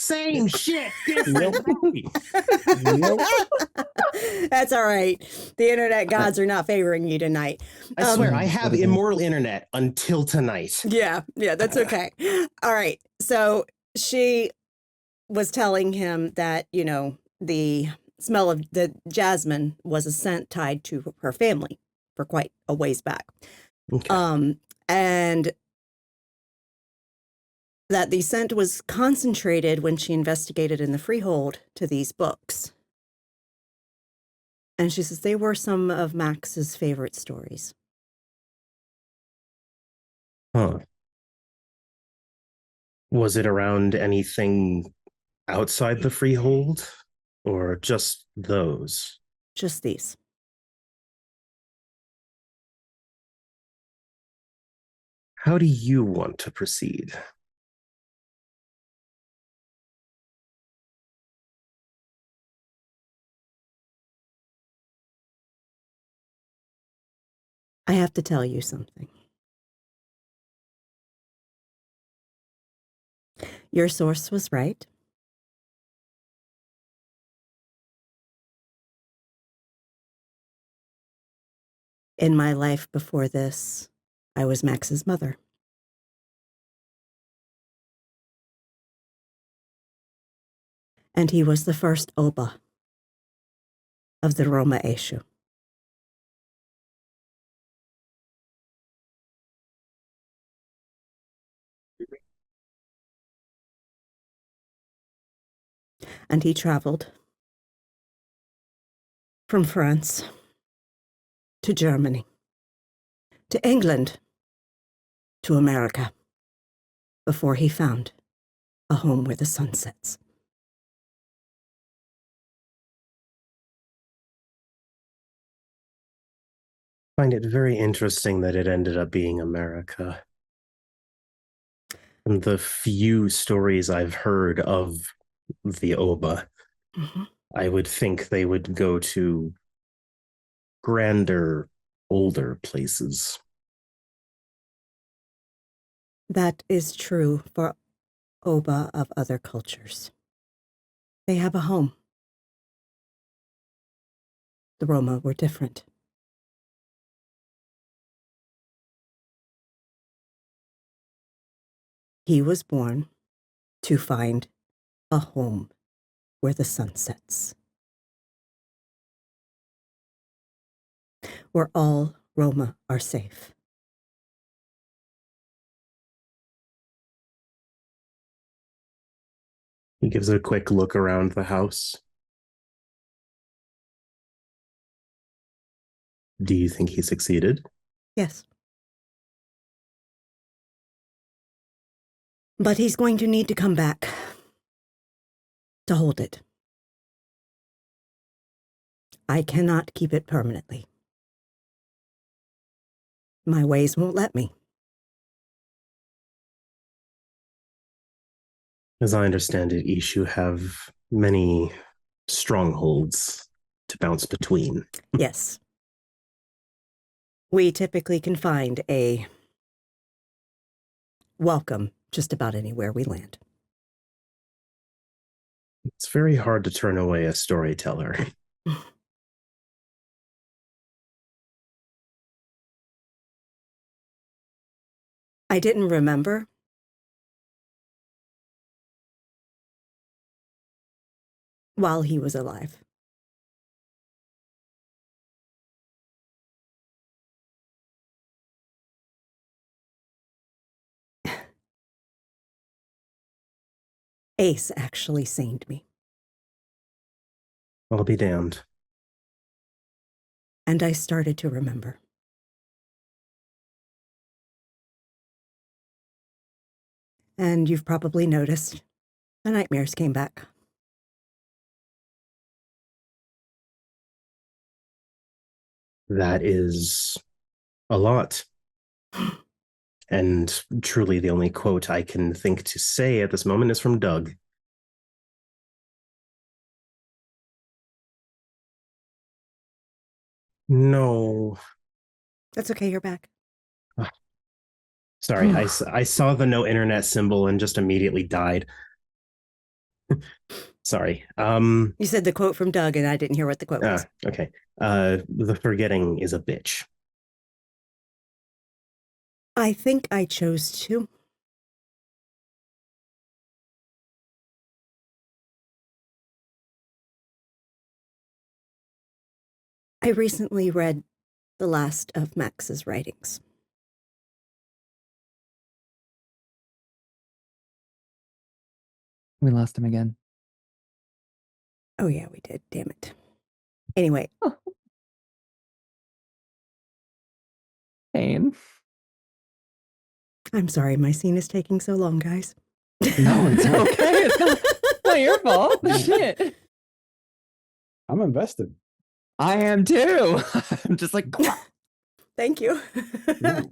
Different movie. That's all right. The internet gods are not favoring you tonight. I swear, I have immoral internet until tonight. Yeah, that's okay. All right. So she was telling him that, you know, the smell of the jasmine was a scent tied to her family for quite a ways back. Okay. And that the scent was concentrated when she investigated in the freehold to these books. And she says they were some of Max's favorite stories. Huh. Was it around anything outside the freehold or just those? Just these. How do you want to proceed? I have to tell you something. Your source was right. In my life before this, I was Max's mother. And he was the first Oba of the Roma Eshu. And he traveled from France to Germany, to England, to America, before he found a home where the sun sets. I find it very interesting that it ended up being America. From the few stories I've heard of the Oba, I would think they would go to grander, older places. That is true for Oba of other cultures. They have a home. The Roma were different. He was born to find a home where the sun sets. Where all Roma are safe. He gives a quick look around the house. Do you think he succeeded? Yes. But he's going to need to come back to hold it. I cannot keep it permanently. My ways won't let me. As I understand it, Ishu have many strongholds to bounce between. Yes. We typically can find a welcome just about anywhere we land. It's very hard to turn away a storyteller. I didn't remember. While he was alive. Ace actually saned me. I'll be damned. And I started to remember. And you've probably noticed the nightmares came back. That is a lot. And truly the only quote I can think to say at this moment is from Doug. No. That's okay, you're back. Sorry, I saw the no internet symbol and just immediately died. Sorry. You said the quote from Doug and I didn't hear what the quote was. Okay. The forgetting is a bitch. I think I chose to. I recently read the last of Max's writings. We lost him again. Oh yeah, we did. Damn it. Anyway. Pain. I'm sorry, my scene is taking so long, guys. No, it's okay. It's not your fault. Shit. I'm invested. I am too. I'm just like, thank you. No. Do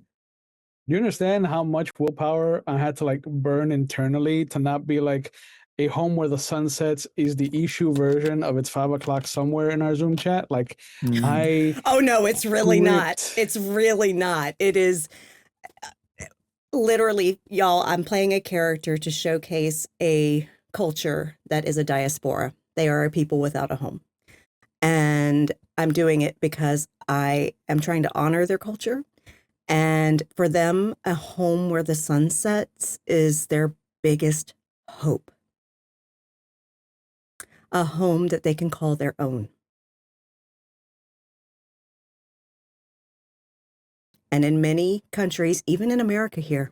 you understand how much willpower I had to like burn internally to not be like a home where the sun sets is the issue version of it's 5 o'clock somewhere in our Zoom chat? Like Oh no, it's really not. It's really not. It is literally, y'all, I'm playing a character to showcase a culture that is a diaspora. They are a people without a home. And I'm doing it because I am trying to honor their culture. And for them, a home where the sun sets is their biggest hope. A home that they can call their own. And in many countries, even in America here,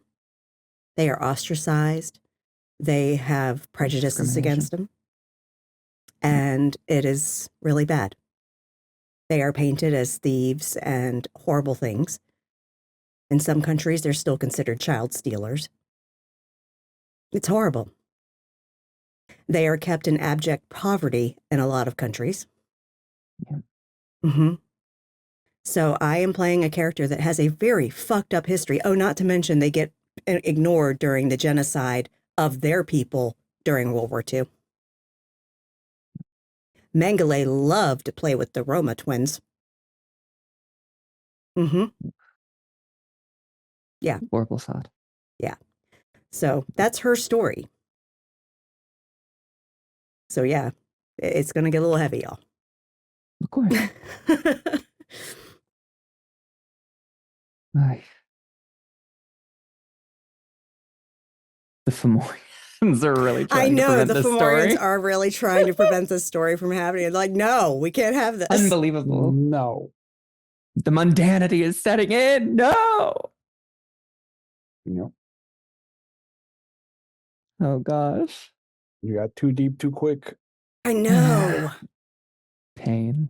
they are ostracized. They have prejudices against them. And it is really bad. They are painted as thieves and horrible things. In some countries, they're still considered child stealers. It's horrible. They are kept in abject poverty in a lot of countries. Yeah. Mm-hmm. So I am playing a character that has a very fucked up history. Oh, not to mention they get ignored during the genocide of their people during World War II. Mengele loved to play with the Roma twins. Mm-hmm. Yeah. Horrible thought. Yeah. So that's her story. So yeah, it's going to get a little heavy, y'all. Of course. The Fomorians are really trying to prevent this story. I know, the Fomorians are really trying to prevent this story from happening. Like, no, we can't have this. Unbelievable. No. The mundanity is setting in. No. No. Oh, gosh. You got too deep too quick. I know. Pain.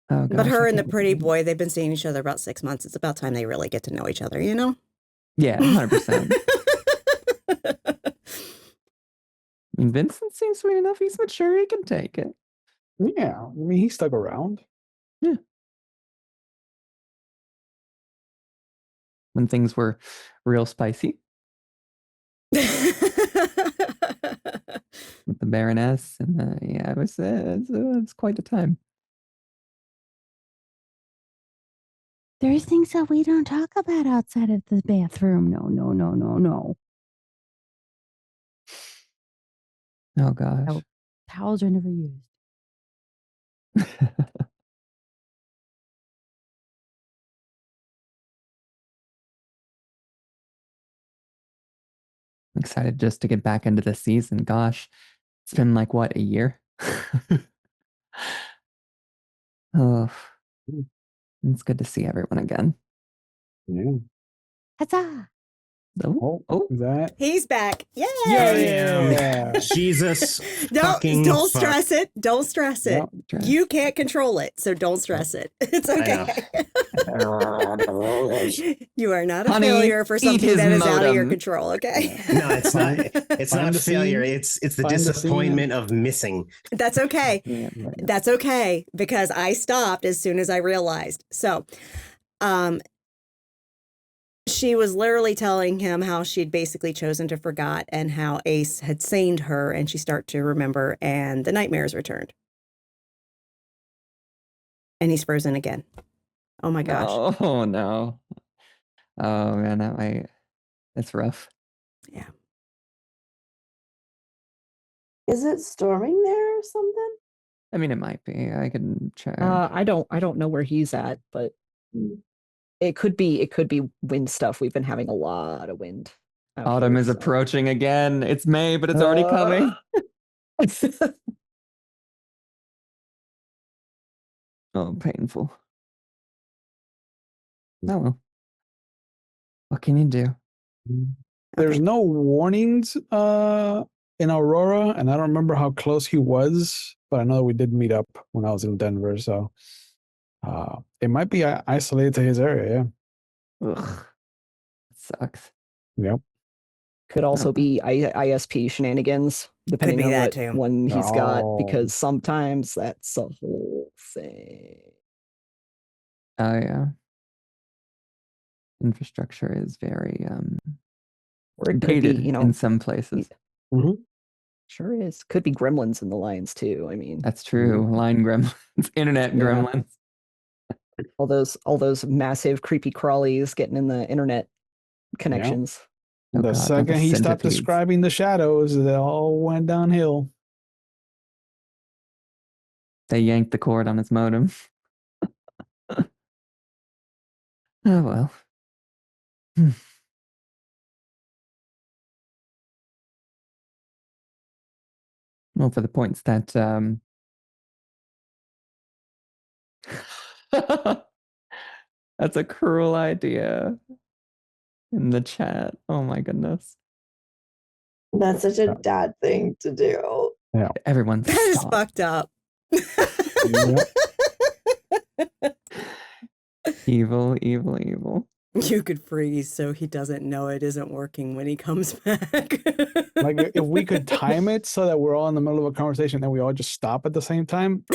Oh, gosh, but her and the pretty boy, they've been seeing each other about 6 months. It's about time they really get to know each other, you know? Yeah, 100%. I mean, Vincent seems sweet enough. He's mature. He can take it. Yeah. I mean, he stuck around. Yeah. When things were real spicy. with the Baroness, and yeah, it was quite a time. There's things that we don't talk about outside of the bathroom. No. Oh gosh. Oh, towels are never used. I'm excited just to get back into the season. Gosh, it's been like what, a year? Oh, it's good to see everyone again. Yeah. Huzzah! Oh, That. He's back. Yay! Yeah. Jesus fucking Don't fuck. stress it. Don't stress it. Yep. You can't control it, so don't stress it. It's okay. You are not a Honey, failure for eat something his that is out of your modem. control, okay? No, it's not. It's Find not the failure. scene. It's the Find the scene. disappointment of missing. That's okay. yeah. That's okay because I stopped as soon as I realized. So, she was literally telling him how she'd basically chosen to forget and how Ace had saned her and she started to remember and the nightmares returned. And he's frozen again. Oh my gosh. Oh no. Oh man, it's rough. Yeah. Is it storming there or something? I mean, it might be. I can check. I don't know where he's at, but it could be wind stuff. We've been having a lot of wind. Autumn is approaching again. It's May, but it's already coming. Oh, painful. Oh well. What can you do? There's no warnings in Aurora, and I don't remember how close he was, but I know we did meet up when I was in Denver, so it might be isolated to his area. Yeah. Ugh. It sucks. Yep. Could also be ISP shenanigans, depending on what one he's got, because sometimes that's a whole thing. Oh yeah. Infrastructure is very or it could dated be, in some places. Sure is. Could be gremlins in the lines too. I mean, that's true. Line gremlins, internet gremlins. All those massive creepy crawlies getting in the internet connections. Oh, the second he stopped describing the shadows, they all went downhill. They yanked the cord on his modem. Oh well. Well, for the points that that's a cruel idea in the chat. Oh my goodness. That's such a dad thing to do. Yeah. Everyone that is fucked up. Evil. You could freeze so he doesn't know it isn't working when he comes back. Like if we could time it so that we're all in the middle of a conversation and we all just stop at the same time,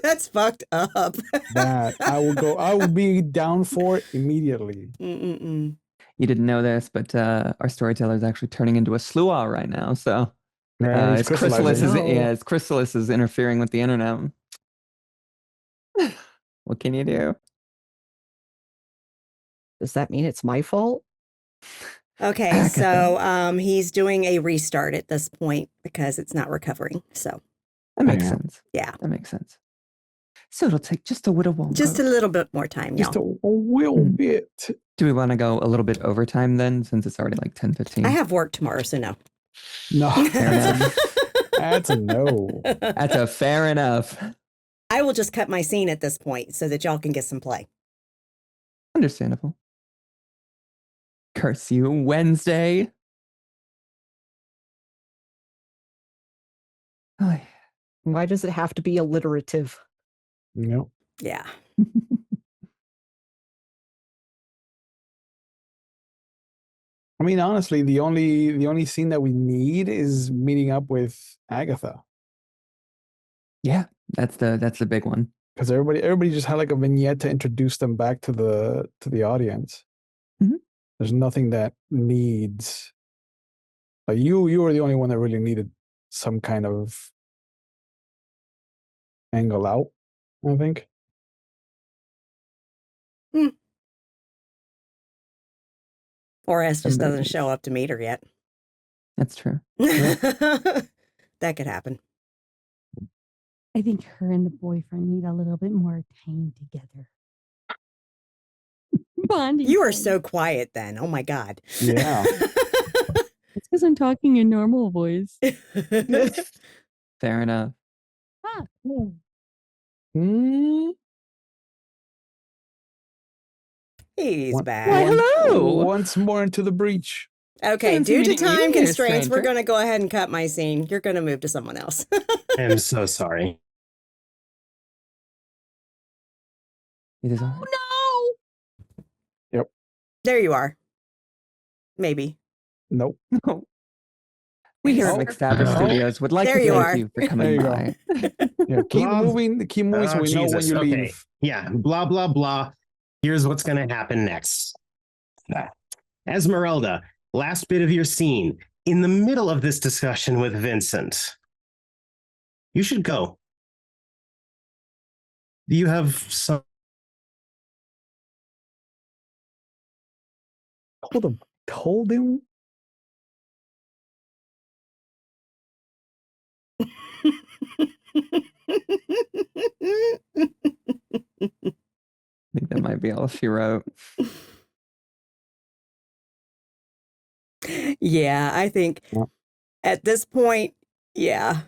that's fucked up. That I will be down for it immediately. Mm-mm-mm. You didn't know this, but our storyteller is actually turning into a sluagh right now. So his Chrysalis is interfering with the internet. What can you do? Does that mean it's my fault? Okay, so he's doing a restart at this point because it's not recovering. So that makes sense. Yeah, that makes sense. So it'll take just a little longer. Just a little bit more time, just a little bit. Do we want to go a little bit overtime then, since it's already like 10:15? I have work tomorrow, so no. No, fair enough. That's a no. That's a fair enough. I will just cut my scene at this point so that y'all can get some play. Understandable. Curse you, Wednesday. Why does it have to be alliterative? Yep. Yeah. I mean, honestly, the only scene that we need is meeting up with Agatha. Yeah, that's the big one. Because everybody just had like a vignette to introduce them back to the audience. Mm-hmm. There's nothing that needs Like you were the only one that really needed some kind of angle out, I think. Or S just doesn't Somebody- show up to meet her yet. That's true. That could happen. I think her and the boyfriend need a little bit more time together. Bonding. You are time. so quiet then. Oh my God. Yeah. It's because I'm talking in normal voice. Fair enough. Ah, cool. He's One- back. Why, hello. Once more into the breach. Okay, Haven't due seen to you time here, constraints, we're stranger. going to go ahead and cut my scene. You're going to move to someone else. I'm so sorry. It is all right. Oh There you are. Maybe. Nope. No. We here at Oh. McStabber Oh. Studios would like There to you thank are. you for There coming you go. by. Yeah, keep Blah. moving so we know when you Okay. leave. Yeah, blah, blah, blah. Here's what's going to happen next. Esmeralda, last bit of your scene. In the middle of this discussion with Vincent, you should go. Do you have some? Told him? I think that might be all she wrote. Yeah, I think Yeah. at this point, yeah.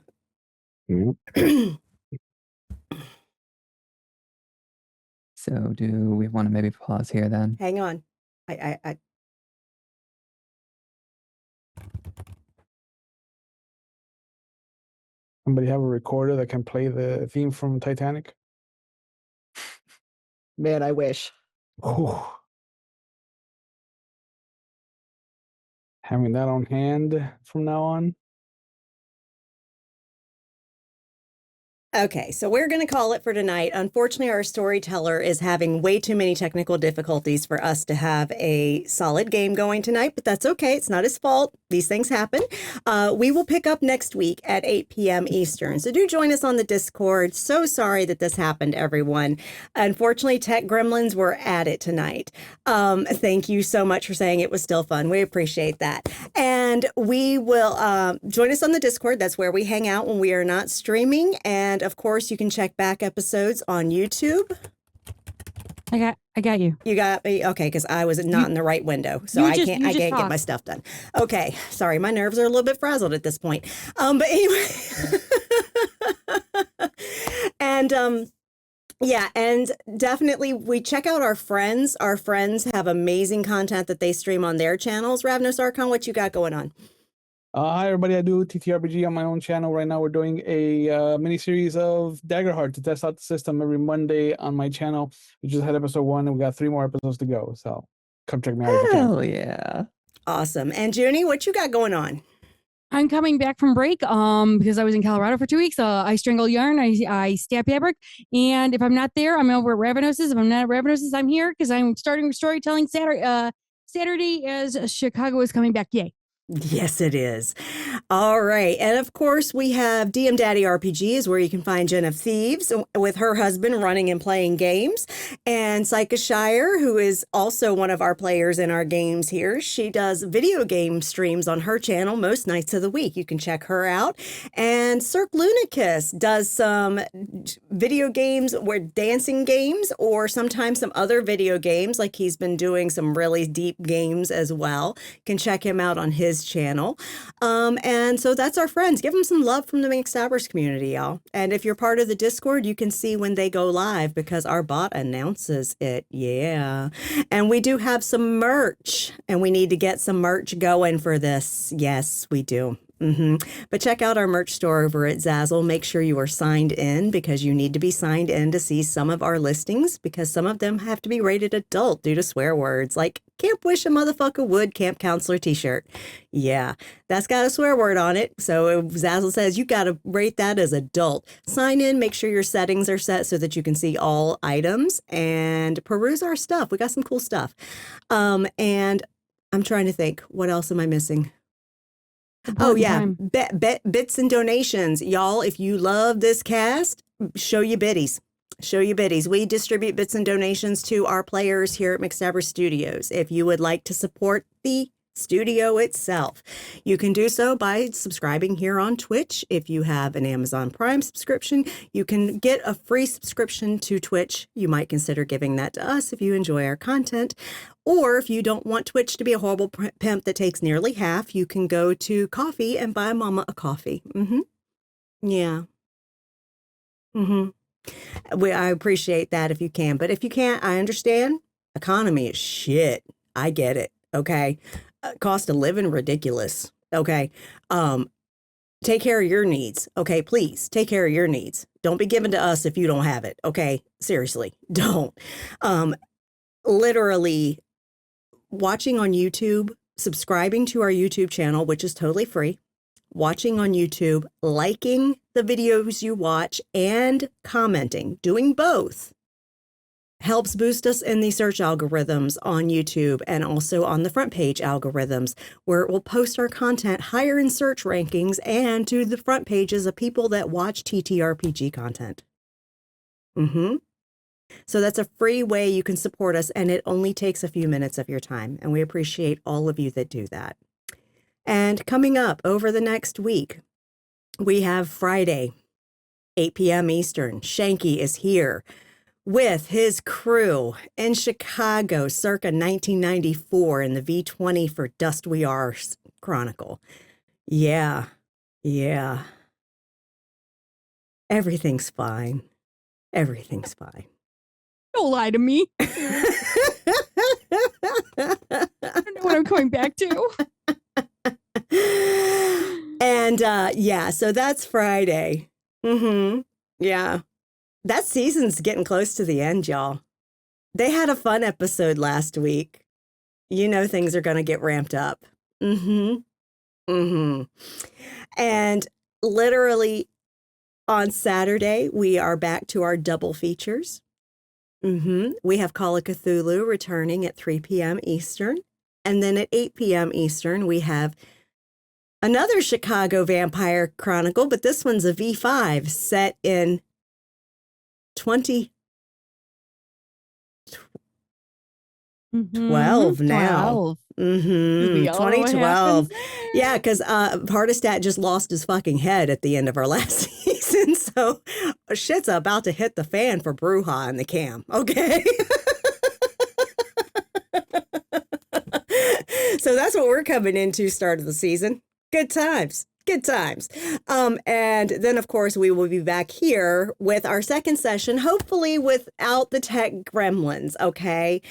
So do we want to maybe pause here then? Hang on. I Somebody have a recorder that can play the theme from Titanic? Man, I wish. Whew. Having that on hand from now on. Okay, so we're going to call it for tonight. Unfortunately, our storyteller is having way too many technical difficulties for us to have a solid game going tonight, but that's okay. It's not his fault. These things happen. We will pick up next week at 8 p.m. Eastern. So do join us on the Discord. So sorry that this happened, everyone. Unfortunately, tech gremlins were at it tonight. Thank you so much for saying it was still fun. We appreciate that. And we will join us on the Discord. That's where we hang out when we are not streaming. And of course, you can check back episodes on YouTube. I got you. You got me? Okay, because I was not in the right window. So you I just- can't you I just can't get talk. my stuff done. Okay. Sorry, my nerves are a little bit frazzled at this point. But anyway. And yeah, and definitely we check out our friends. Our friends have amazing content that they stream on their channels. Ravnos Archon, what you got going on? Hi, everybody. I do TTRPG on my own channel. Right now, we're doing a mini series of Daggerheart to test out the system every Monday on my channel. We just had episode 1, and we got 3 more episodes to go. So come check me out if you can. Hell yeah. Awesome. And Junie, what you got going on? I'm coming back from break because I was in Colorado for 2 weeks. I strangle yarn, I stab fabric, and if I'm not there, I'm over at Ravenos's. If I'm not at Ravenos's, I'm here because I'm starting storytelling Saturday as Chicago is coming back. Yay. Yes, it is. All right. And of course, we have DM Daddy RPGs where you can find Jen of Thieves with her husband running and playing games. And Psycha Shire, who is also one of our players in our games here. She does video game streams on her channel most nights of the week. You can check her out. And Cirque Lunicus does some video games where dancing games or sometimes some other video games. Like he's been doing some really deep games as well. You can check him out on his channel. And so that's our friends. Give them some love from the McStabbers community, y'all. And if you're part of the Discord, you can see when they go live because our bot announces it. Yeah. And we do have some merch and we need to get some merch going for this. Yes, we do. But check out our merch store over at Zazzle. Make sure you are signed in because you need to be signed in to see some of our listings because some of them have to be rated adult due to swear words like Camp Wish a Motherfucker Would Camp Counselor t-shirt. Yeah, that's got a swear word on it. So Zazzle says you got to rate that as adult. Sign in, make sure your settings are set so that you can see all items and peruse our stuff. We got some cool stuff. And I'm trying to think, what else am I missing? Oh, yeah. Time. Bits and donations. Y'all, if you love this cast, show your biddies. Show your biddies. We distribute bits and donations to our players here at McStabber Studios. If you would like to support the studio itself, you can do so by subscribing here on Twitch. If you have an Amazon Prime subscription, you can get a free subscription to Twitch. You might consider giving that to us if you enjoy our content. Or if you don't want Twitch to be a horrible pimp that takes nearly half, you can go to KoFi and buy Mama a coffee. Yeah. I appreciate that if you can. But if you can't, I understand. Economy is shit. I get it. Okay. Cost of living ridiculous. Okay. Take care of your needs. Okay. Please take care of your needs. Don't be giving to us if you don't have it. Okay. Seriously. Don't. Literally watching on YouTube, subscribing to our YouTube channel, which is totally free. Watching on YouTube, liking the videos you watch, and commenting, doing both, helps boost us in the search algorithms on YouTube and also on the front page algorithms, where it will post our content higher in search rankings and to the front pages of people that watch TTRPG content. So that's a free way you can support us, and it only takes a few minutes of your time, and we appreciate all of you that do that. And coming up over the next week, we have Friday, 8 p.m. Eastern. Shanky is here with his crew in Chicago circa 1994 in the V20 for Dust We Are Chronicle. Yeah. Everything's fine. Everything's fine. Don't lie to me. I don't know what I'm going back to. And yeah, so that's Friday. Yeah. That season's getting close to the end, y'all. They had a fun episode last week. You know things are going to get ramped up. And literally on Saturday, we are back to our double features. We have Call of Cthulhu returning at 3 p.m. Eastern. And then at 8 p.m. Eastern, we have another Chicago Vampire Chronicle, but this one's a V5 set in 2012 now. 2012. Yeah, because Hardestat just lost his fucking head at the end of our last season. So shit's about to hit the fan for Bruja and the Cam. Okay. So that's what we're coming into start of the season. Good times. And then, of course, we will be back here with our second session, hopefully without the tech gremlins, okay,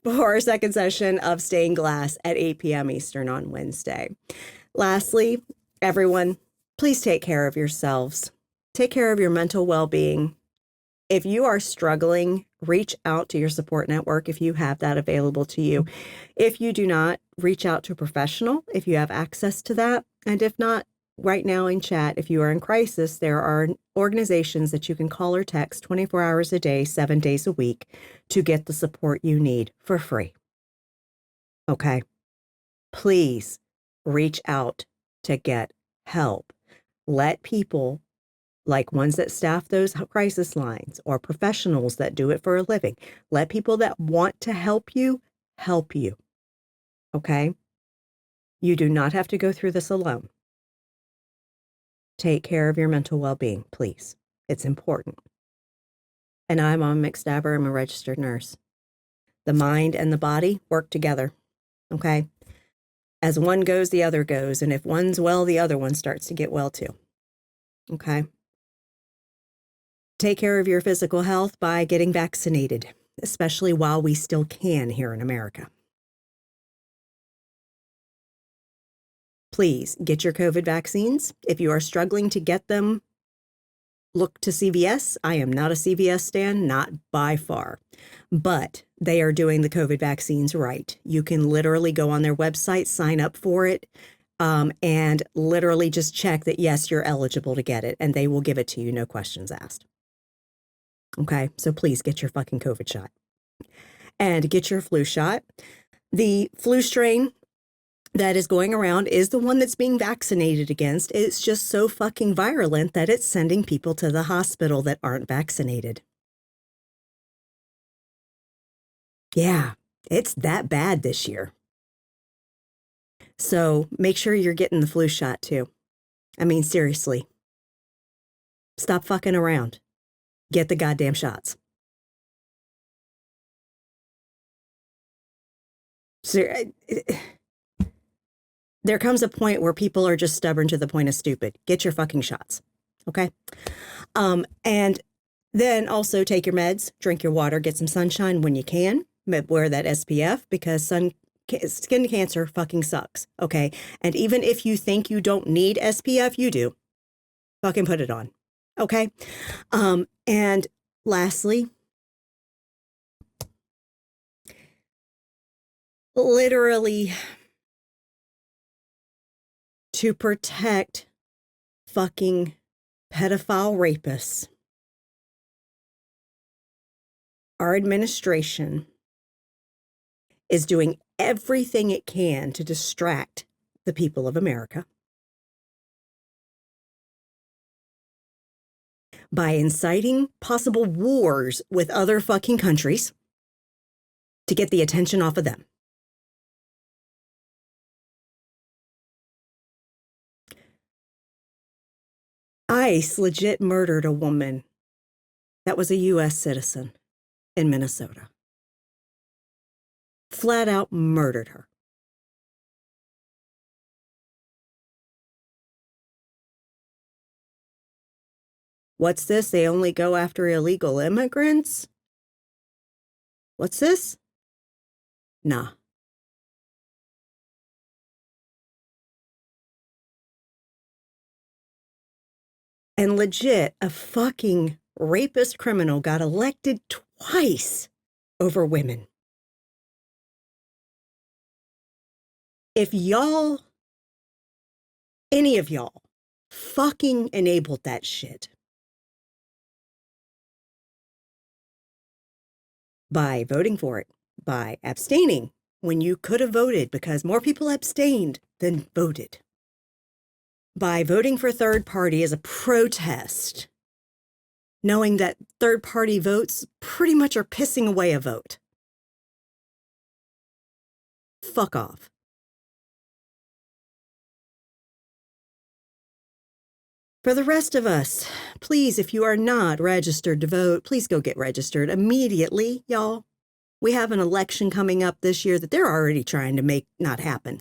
for our second session of Stained Glass at 8 p.m. Eastern on Wednesday. Lastly, everyone, please take care of yourselves. Take care of your mental well-being. If you are struggling, reach out to your support network if you have that available to you. If you do not, reach out to a professional if you have access to that. And if not, right now in chat, if you are in crisis, there are organizations that you can call or text 24 hours a day, 7 days a week to get the support you need for free. Okay? Please reach out to get help. Let people like ones that staff those crisis lines or professionals that do it for a living, let people that want to help you. Okay? You do not have to go through this alone. Take care of your mental well-being, please. It's important. And I'm on McStabber. I'm a registered nurse. The mind and the body work together. Okay? As one goes, the other goes. And if one's well, the other one starts to get well too. Okay? Take care of your physical health by getting vaccinated, especially while we still can here in America. Please get your COVID vaccines. If you are struggling to get them, look to CVS. I am not a CVS stan, not by far, but they are doing the COVID vaccines right. You can literally go on their website, sign up for it, and literally just check that, yes, you're eligible to get it, and they will give it to you, no questions asked. Okay, so please get your fucking COVID shot and get your flu shot. The flu strain that is going around is the one that's being vaccinated against. It's just so fucking virulent that it's sending people to the hospital that aren't vaccinated. Yeah, it's that bad this year. So make sure you're getting the flu shot too. I mean, seriously. Stop fucking around. Get the goddamn shots. So, there comes a point where people are just stubborn to the point of stupid. Get your fucking shots. Okay? And then also take your meds, drink your water, get some sunshine when you can. Wear that SPF because skin cancer fucking sucks. Okay? And even if you think you don't need SPF, you do. Fucking put it on. Okay? And lastly, literally to protect fucking pedophile rapists, our administration is doing everything it can to distract the people of America by inciting possible wars with other fucking countries to get the attention off of them. ICE legit murdered a woman that was a U.S. citizen in Minnesota. Flat out murdered her. What's this? They only go after illegal immigrants? What's this? Nah. And legit, a fucking rapist criminal got elected twice over women. If y'all, any of y'all, fucking enabled that shit by voting for it, by abstaining when you could have voted because more people abstained than voted, by voting for third party as a protest, knowing that third party votes pretty much are pissing away a vote. Fuck off. For the rest of us, please, if you are not registered to vote, please go get registered immediately, y'all. We have an election coming up this year that they're already trying to make not happen.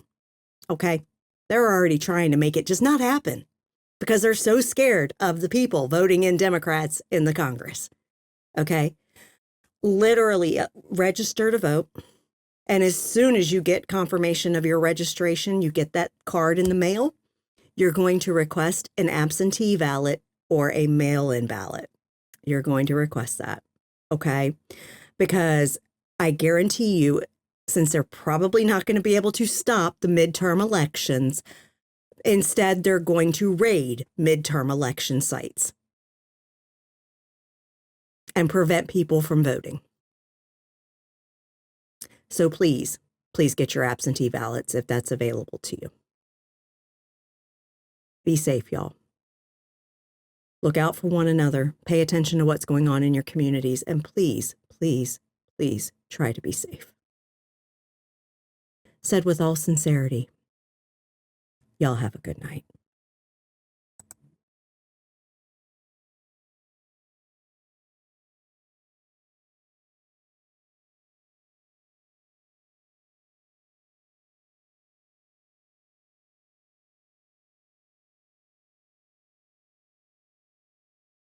Okay? They're already trying to make it just not happen because they're so scared of the people voting in Democrats in the Congress. Okay? Literally register to vote. And as soon as you get confirmation of your registration, you get that card in the mail, you're going to request an absentee ballot or a mail-in ballot. You're going to request that. Okay? Because I guarantee you, since they're probably not going to be able to stop the midterm elections, instead they're going to raid midterm election sites and prevent people from voting. So please get your absentee ballots if that's available to you. Be safe, y'all. Look out for one another. Pay attention to what's going on in your communities. And please, please, please try to be safe. Said with all sincerity, y'all have a good night.